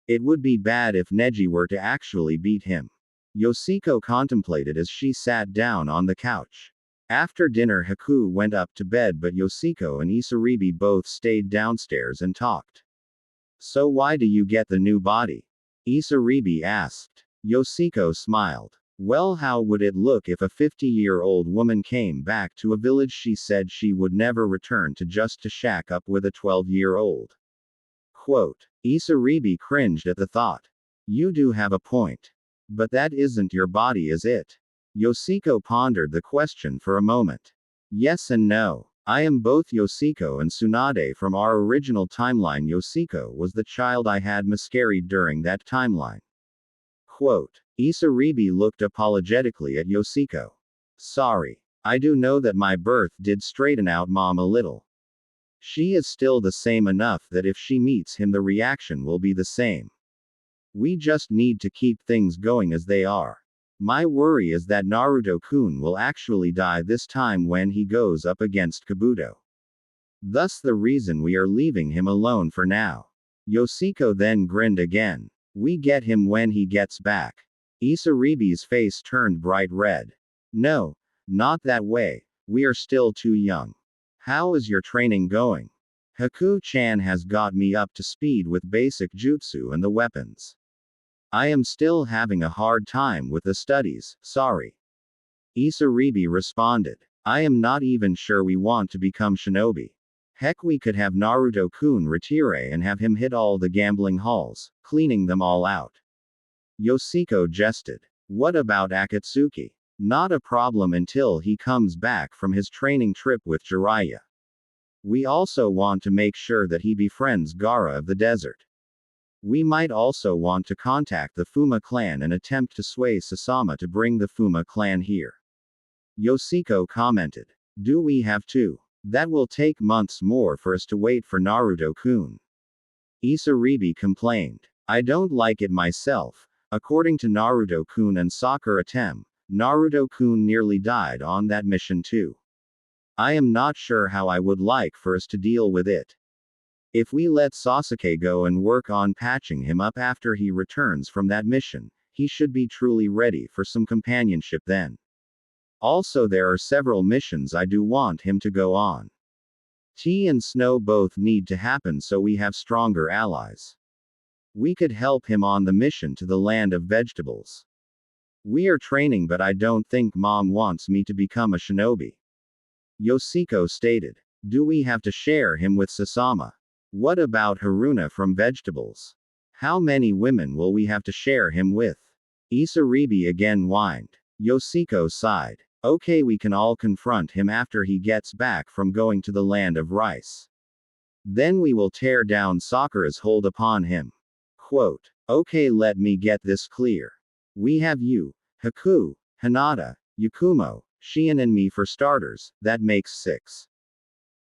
It would be bad if Neji were to actually beat him. Yoshiko contemplated as she sat down on the couch. After dinner, Haku went up to bed, but Yoshiko and Isaribi both stayed downstairs and talked. So why do you get the new body? Isaribi asked. Yoshiko smiled. Well, how would it look if a 50-year-old woman came back to a village she said she would never return to just to shack up with a 12-year-old? Quote. Isaribi cringed at the thought. You do have a point. But that isn't your body, is it? Yoshiko pondered the question for a moment. Yes and no. I am both Yoshiko and Tsunade from our original timeline. Yoshiko was the child I had miscarried during that timeline. Quote. Isaribi looked apologetically at Yoshiko. Sorry. I do know that my birth did straighten out Mom a little. She is still the same enough that if she meets him the reaction will be the same. We just need to keep things going as they are. My worry is that Naruto-kun will actually die this time when he goes up against Kabuto. Thus the reason we are leaving him alone for now. Yoshiko then grinned again. We get him when he gets back. Isaribi's face turned bright red. No, not that way. We are still too young. How is your training going? Haku-chan has got me up to speed with basic jutsu and the weapons. I am still having a hard time with the studies, sorry. Isaribi responded. I am not even sure we want to become shinobi. Heck, we could have Naruto-kun retire and have him hit all the gambling halls, cleaning them all out. Yoshiko jested. What about Akatsuki? Not a problem until he comes back from his training trip with Jiraiya. We also want to make sure that he befriends Gaara of the desert. We might also want to contact the Fuma clan and attempt to sway Sasama to bring the Fuma clan here. Yoshiko commented. Do we have to? That will take months more for us to wait for Naruto-kun. Isaribi complained. I don't like it myself. According to Naruto-kun and Sakura Tem, Naruto-kun nearly died on that mission too. I am not sure how I would like for us to deal with it. If we let Sasuke go and work on patching him up after he returns from that mission, he should be truly ready for some companionship then. Also, there are several missions I do want him to go on. Tea and snow both need to happen so we have stronger allies. We could help him on the mission to the land of vegetables. We are training, but I don't think Mom wants me to become a shinobi. Yoshiko stated. Do we have to share him with Sasama? What about Haruna from vegetables? How many women will we have to share him with? Isaribi again whined. Yoshiko sighed. Okay, we can all confront him after he gets back from going to the land of rice. Then we will tear down Sakura's hold upon him. Quote. Okay, let me get this clear. We have you, Haku, Hinata, Yakumo, Shion and me for starters, that makes 6.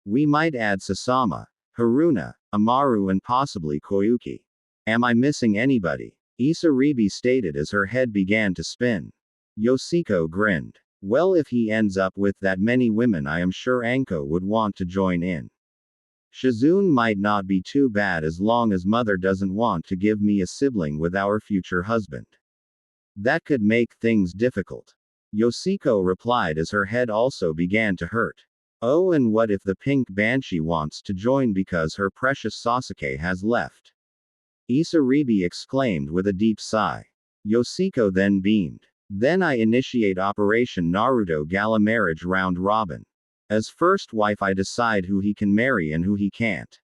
We might add Sasama, Haruna, Amaru and possibly Koyuki. Am I missing anybody? Isaribi stated as her head began to spin. Yoshiko grinned. Well, if he ends up with that many women, I am sure Anko would want to join in. Shizune might not be too bad as long as mother doesn't want to give me a sibling with our future husband. That could make things difficult. Yoshiko replied as her head also began to hurt. Oh, and what if the pink banshee wants to join because her precious Sasuke has left? Isaribi exclaimed with a deep sigh. Yoshiko then beamed. Then I initiate Operation Naruto Gala Marriage Round Robin. As first wife I decide who he can marry and who he can't.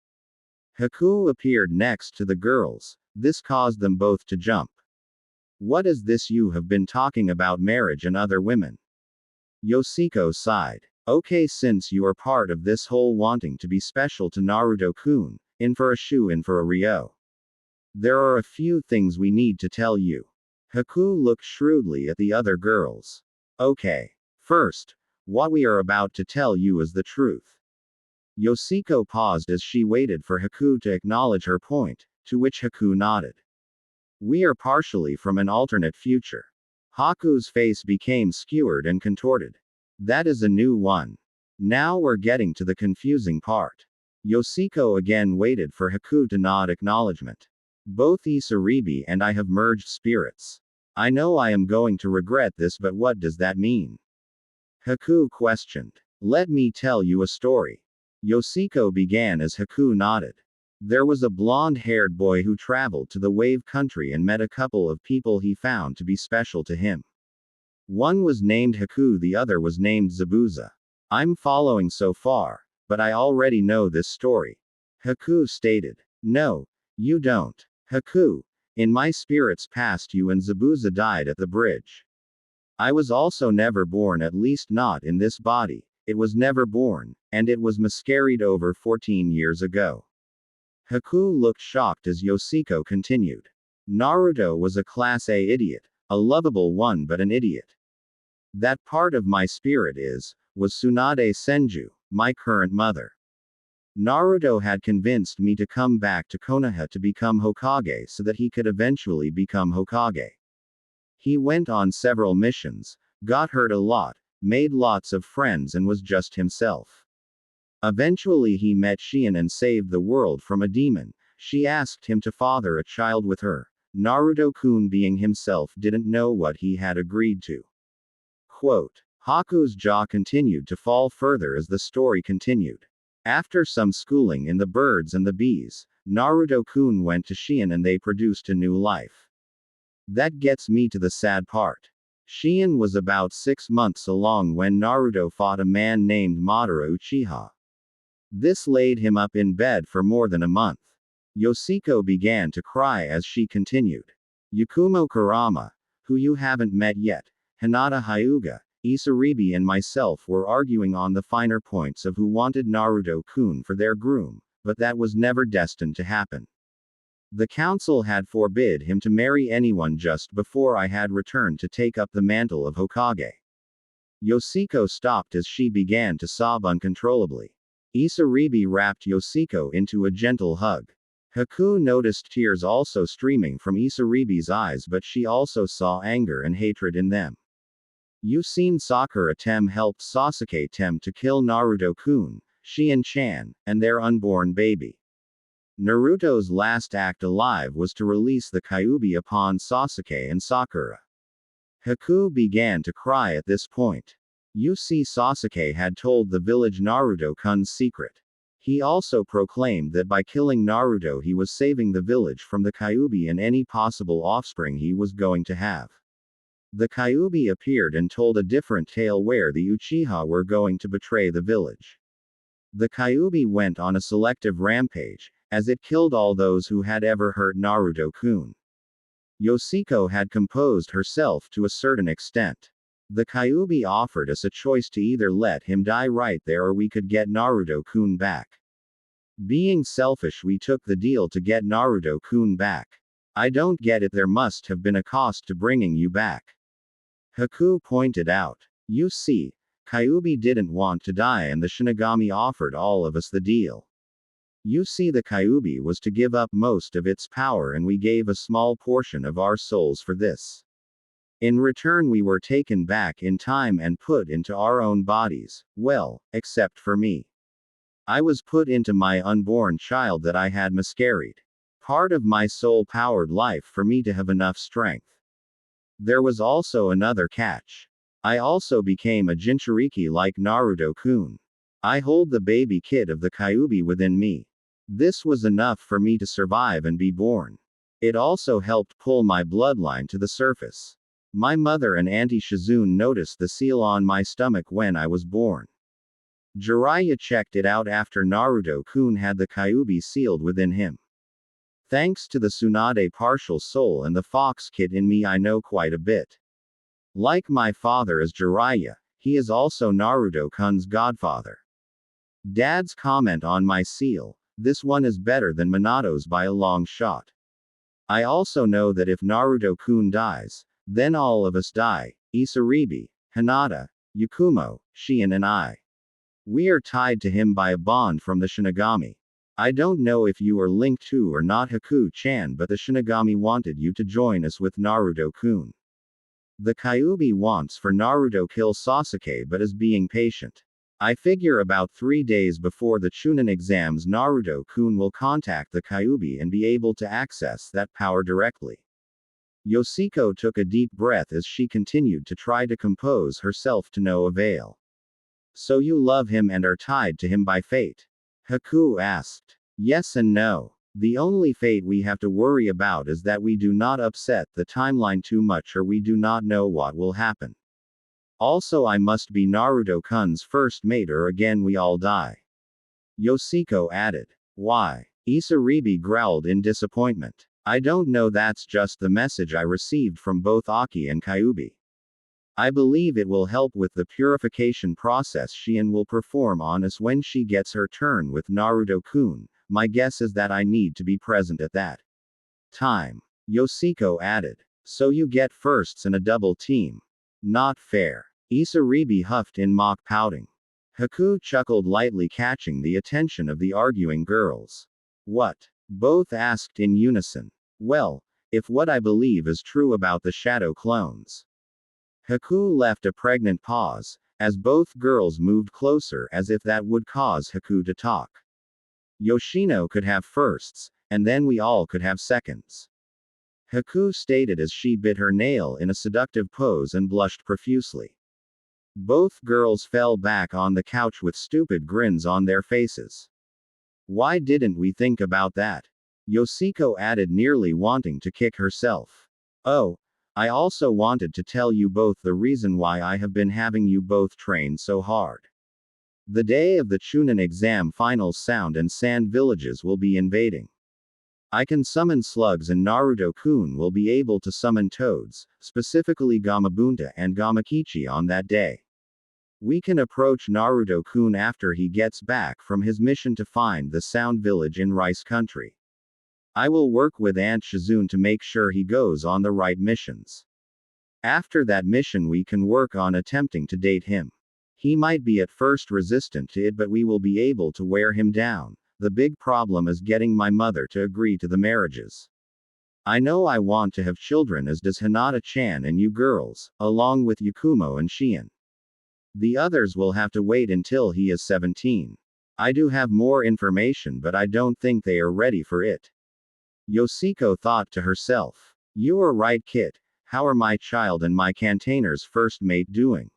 Haku appeared next to the girls. This caused them both to jump. What is this you have been talking about marriage and other women? Yoshiko sighed. Okay, since you are part of this whole wanting to be special to Naruto-kun, in for a shoe in for a Ryo. There are a few things we need to tell you. Haku looked shrewdly at the other girls. Okay. First, what we are about to tell you is the truth. Yoshiko paused as she waited for Haku to acknowledge her point, to which Haku nodded. We are partially from an alternate future. Haku's face became skewered and contorted. That is a new one. Now we're getting to the confusing part. Yoshiko again waited for Haku to nod acknowledgement. Both Isaribi and I have merged spirits. I know I am going to regret this, but what does that mean? Haku questioned. Let me tell you a story. Yoshiko began as Haku nodded. There was a blonde-haired boy who traveled to the Wave Country and met a couple of people he found to be special to him. One was named Haku, the other was named Zabuza. I'm following so far, but I already know this story. Haku stated. No, you don't. Haku, in my spirit's past you and Zabuza died at the bridge. I was also never born, at least not in this body. It was never born, and it was miscarried over 14 years ago. Haku looked shocked as Yoshiko continued. Naruto was a Class A idiot, a lovable one but an idiot. That part of my spirit was Tsunade Senju, my current mother. Naruto had convinced me to come back to Konoha to become Hokage so that he could eventually become Hokage. He went on several missions, got hurt a lot, made lots of friends and was just himself. Eventually he met Shion and saved the world from a demon. She asked him to father a child with her. Naruto-kun, being himself, didn't know what he had agreed to. Quote. Haku's jaw continued to fall further as the story continued. After some schooling in the birds and the bees, Naruto-kun went to Shion and they produced a new life. That gets me to the sad part. Shion was about 6 months along when Naruto fought a man named Madara Uchiha. This laid him up in bed for more than a month. Yoshiko began to cry as she continued. Yakumo Kurama, who you haven't met yet, Hinata Hyuga, Isaribi and myself were arguing on the finer points of who wanted Naruto-kun for their groom, but that was never destined to happen. The council had forbid him to marry anyone just before I had returned to take up the mantle of Hokage. Yoshiko stopped as she began to sob uncontrollably. Isaribi wrapped Yoshiko into a gentle hug. Haku noticed tears also streaming from Isaribi's eyes, but she also saw anger and hatred in them. You seen Sakura-tem helped Sasuke-tem to kill Naruto-kun, Shion-chan, and their unborn baby. Naruto's last act alive was to release the Kyuubi upon Sasuke and Sakura. Haku began to cry at this point. You see, Sasuke had told the village Naruto-kun's secret. He also proclaimed that by killing Naruto he was saving the village from the Kyuubi and any possible offspring he was going to have. The Kyuubi appeared and told a different tale where the Uchiha were going to betray the village. The Kyuubi went on a selective rampage, as it killed all those who had ever hurt Naruto-kun. Yoshiko had composed herself to a certain extent. The Kyuubi offered us a choice to either let him die right there or we could get Naruto-kun back. Being selfish, we took the deal to get Naruto-kun back. I don't get it, there must have been a cost to bringing you back. Haku pointed out. You see, Kyuubi didn't want to die and the Shinigami offered all of us the deal. You see, the Kyuubi was to give up most of its power and we gave a small portion of our souls for this. In return we were taken back in time and put into our own bodies, well, except for me. I was put into my unborn child that I had miscarried. Part of my soul powered life for me to have enough strength. There was also another catch. I also became a Jinchuriki like Naruto-kun. I hold the baby kid of the Kyuubi within me. This was enough for me to survive and be born. It also helped pull my bloodline to the surface. My mother and Auntie Shizune noticed the seal on my stomach when I was born. Jiraiya checked it out after Naruto-kun had the Kyuubi sealed within him. Thanks to the Tsunade partial soul and the fox kid in me, I know quite a bit. Like my father is Jiraiya, he is also Naruto-kun's godfather. Dad's comment on my seal, this one is better than Minato's by a long shot. I also know that if Naruto-kun dies, then all of us die. Isaribi, Hinata, Yakumo, Shion and I. We are tied to him by a bond from the Shinigami. I don't know if you are linked to or not Haku-chan, but the Shinigami wanted you to join us with Naruto-kun. The Kyuubi wants for Naruto kill Sasuke but is being patient. I figure about 3 days before the Chunin exams Naruto-kun will contact the Kyuubi and be able to access that power directly. Yoshiko took a deep breath as she continued to try to compose herself to no avail. So you love him and are tied to him by fate? Haku asked. Yes and no. The only fate we have to worry about is that we do not upset the timeline too much or we do not know what will happen. Also, I must be Naruto-kun's first mate or again we all die. Yoshiko added. Why? Isaribi growled in disappointment. I don't know, that's just the message I received from both Aki and Kyuubi. I believe it will help with the purification process Shion will perform on us when she gets her turn with Naruto-kun. My guess is that I need to be present at that time. Yoshiko added. So you get firsts in a double team. Not fair. Isaribi huffed in mock pouting. Haku chuckled lightly, catching the attention of the arguing girls. What? Both asked in unison. Well, if what I believe is true about the shadow clones. Haku left a pregnant pause, as both girls moved closer as if that would cause Haku to talk. Yoshino could have firsts, and then we all could have seconds. Haku stated as she bit her nail in a seductive pose and blushed profusely. Both girls fell back on the couch with stupid grins on their faces. Why didn't we think about that? Yoshiko added, nearly wanting to kick herself. Oh, I also wanted to tell you both the reason why I have been having you both train so hard. The day of the Chunin exam finals, Sound and Sand villages will be invading. I can summon slugs and Naruto-kun will be able to summon toads, specifically Gamabunta and Gamakichi on that day. We can approach Naruto-kun after he gets back from his mission to find the Sound village in Rice Country. I will work with Aunt Shizune to make sure he goes on the right missions. After that mission we can work on attempting to date him. He might be at first resistant to it, but we will be able to wear him down. The big problem is getting my mother to agree to the marriages. I know I want to have children, as does Hinata-chan and you girls, along with Yakumo and Shion. The others will have to wait until he is 17. I do have more information, but I don't think they are ready for it. Yoshiko thought to herself. You are right, Kit. How are my child and my Cantainer's first mate doing?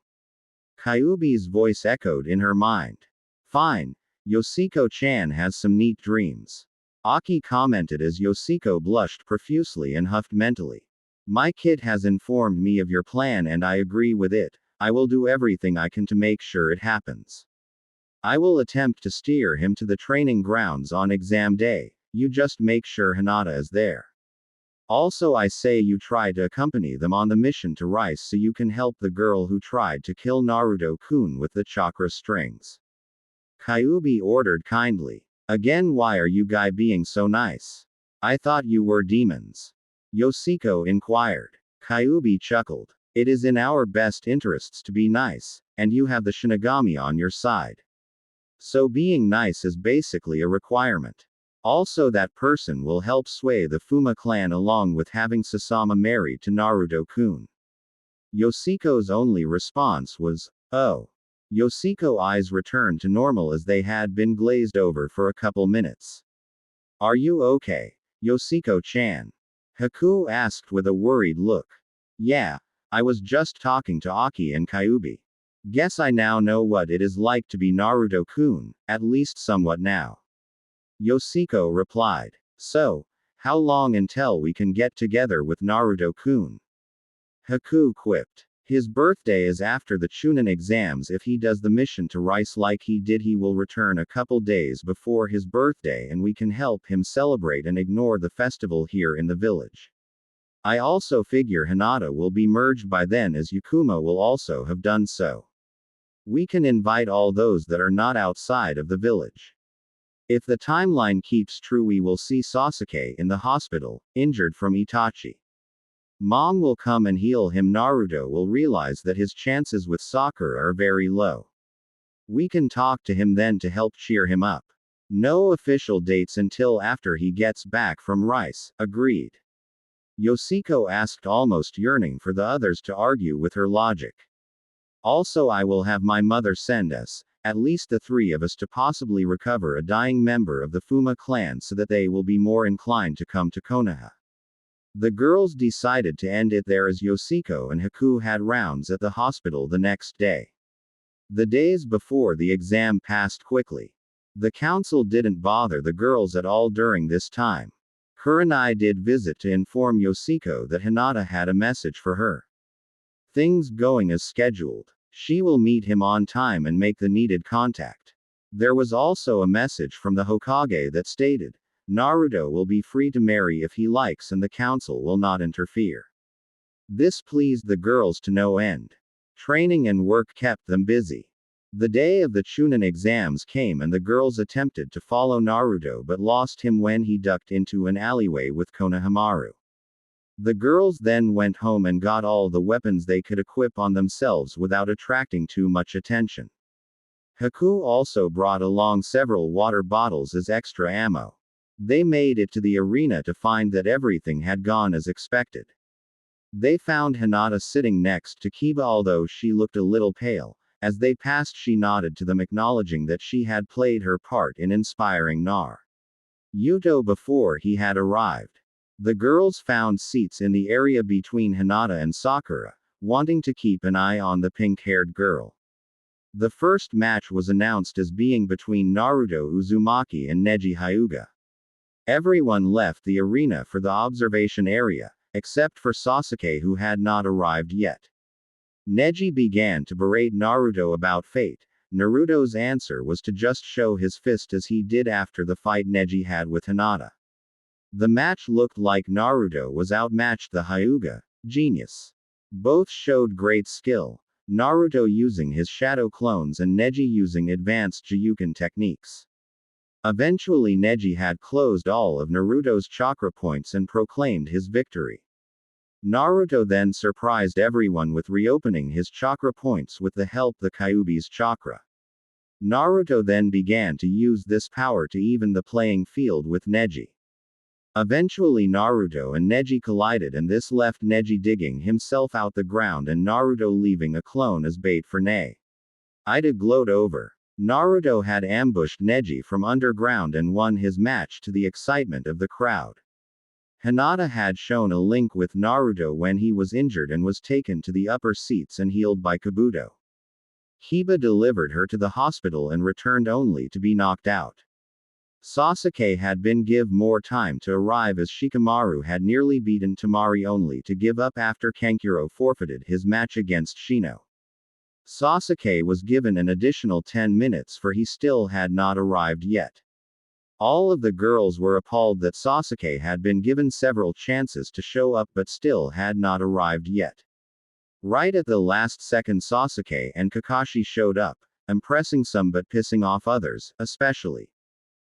Kyuubi's voice echoed in her mind. Fine. Yoshiko-chan has some neat dreams. Aki commented as Yoshiko blushed profusely and huffed mentally. My kid has informed me of your plan and I agree with it. I will do everything I can to make sure it happens. I will attempt to steer him to the training grounds on exam day. You just make sure Hinata is there. Also, I say you try to accompany them on the mission to Rice so you can help the girl who tried to kill Naruto-kun with the chakra strings. Kyuubi ordered kindly. Again, why are you guys being so nice? I thought you were demons. Yoshiko inquired. Kyuubi chuckled. It is in our best interests to be nice, and you have the Shinigami on your side. So being nice is basically a requirement. Also, that person will help sway the Fuma clan along with having Sasama married to Naruto-kun. Yoshiko's only response was, oh. Yoshiko's eyes returned to normal as they had been glazed over for a couple minutes. Are you okay, Yoshiko-chan? Haku asked with a worried look. Yeah, I was just talking to Aki and Kyuubi. Guess I now know what it is like to be Naruto-kun, at least somewhat now. Yoshiko replied. So, how long until we can get together with Naruto-kun? Haku quipped. His birthday is after the Chunin exams. If he does the mission to Rice like he did, he will return a couple days before his birthday and we can help him celebrate and ignore the festival here in the village. I also figure Hinata will be merged by then, as Yakumo will also have done so. We can invite all those that are not outside of the village. If the timeline keeps true, we will see Sasuke in the hospital, injured from Itachi. Mom will come and heal him. Naruto will realize that his chances with Sakura are very low. We can talk to him then to help cheer him up. No official dates until after he gets back from Rice, agreed. Yoshiko asked, almost yearning for the others to argue with her logic. Also, I will have my mother send us, at least the three of us, to possibly recover a dying member of the Fuma clan so that they will be more inclined to come to Konoha. The girls decided to end it there as Yoshiko and Haku had rounds at the hospital the next day. The days before the exam passed quickly. The council didn't bother the girls at all during this time. Kurenai did visit to inform Yoshiko that Hinata had a message for her. Things going as scheduled. She will meet him on time and make the needed contact. There was also a message from the Hokage that stated, Naruto will be free to marry if he likes and the council will not interfere. This pleased the girls to no end. Training and work kept them busy. The day of the Chunin exams came and the girls attempted to follow Naruto but lost him when he ducked into an alleyway with Konohamaru. The girls then went home and got all the weapons they could equip on themselves without attracting too much attention. Haku also brought along several water bottles as extra ammo. They made it to the arena to find that everything had gone as expected. They found Hinata sitting next to Kiba, although she looked a little pale. As they passed, she nodded to them, acknowledging that she had played her part in inspiring Naruto before he had arrived. The girls found seats in the area between Hinata and Sakura, wanting to keep an eye on the pink-haired girl. The first match was announced as being between Naruto Uzumaki and Neji Hyuga. Everyone left the arena for the observation area, except for Sasuke, who had not arrived yet. Neji began to berate Naruto about fate. Naruto's answer was to just show his fist as he did after the fight Neji had with Hinata. The match looked like Naruto was outmatched the Hyuga genius. Both showed great skill, Naruto using his shadow clones and Neji using advanced Juyuken techniques. Eventually Neji had closed all of Naruto's chakra points and proclaimed his victory. Naruto then surprised everyone with reopening his chakra points with the help of the Kyuubi's chakra. Naruto then began to use this power to even the playing field with Neji. Eventually Naruto and Neji collided, and this left Neji digging himself out the ground and Naruto leaving a clone as bait for Nae. Ida gloat over. Naruto had ambushed Neji from underground and won his match to the excitement of the crowd. Hinata had shown a link with Naruto when he was injured and was taken to the upper seats and healed by Kabuto. Kiba delivered her to the hospital and returned only to be knocked out. Sasuke had been given more time to arrive as Shikamaru had nearly beaten Temari only to give up after Kankuro forfeited his match against Shino. Sasuke was given an additional 10 minutes for he still had not arrived yet. All of the girls were appalled that Sasuke had been given several chances to show up but still had not arrived yet. Right at the last second Sasuke and Kakashi showed up, impressing some but pissing off others, especially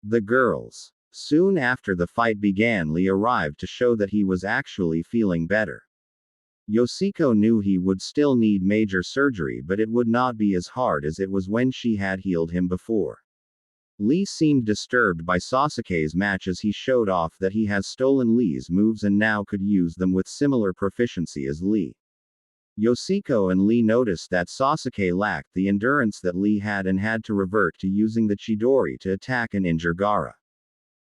the girls. Soon after the fight began, Lee arrived to show that he was actually feeling better. Yoshiko knew he would still need major surgery, but it would not be as hard as it was when she had healed him before. Lee seemed disturbed by Sasuke's match as he showed off that he has stolen Lee's moves and now could use them with similar proficiency as Lee. Yoshiko and Lee noticed that Sasuke lacked the endurance that Lee had and had to revert to using the Chidori to attack and injure Gaara.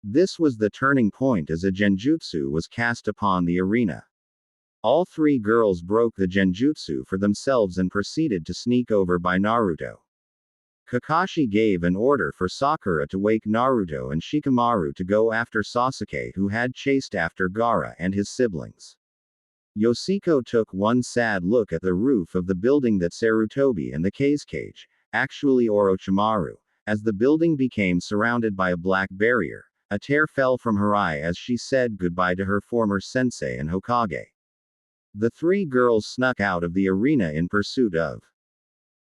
This was the turning point as a genjutsu was cast upon the arena. All three girls broke the genjutsu for themselves and proceeded to sneak over by Naruto. Kakashi gave an order for Sakura to wake Naruto and Shikamaru to go after Sasuke, who had chased after Gaara and his siblings. Yoshiko took one sad look at the roof of the building that Sarutobi and the Kazekage, actually Orochimaru. As the building became surrounded by a black barrier, a tear fell from her eye as she said goodbye to her former sensei and Hokage. The three girls snuck out of the arena in pursuit of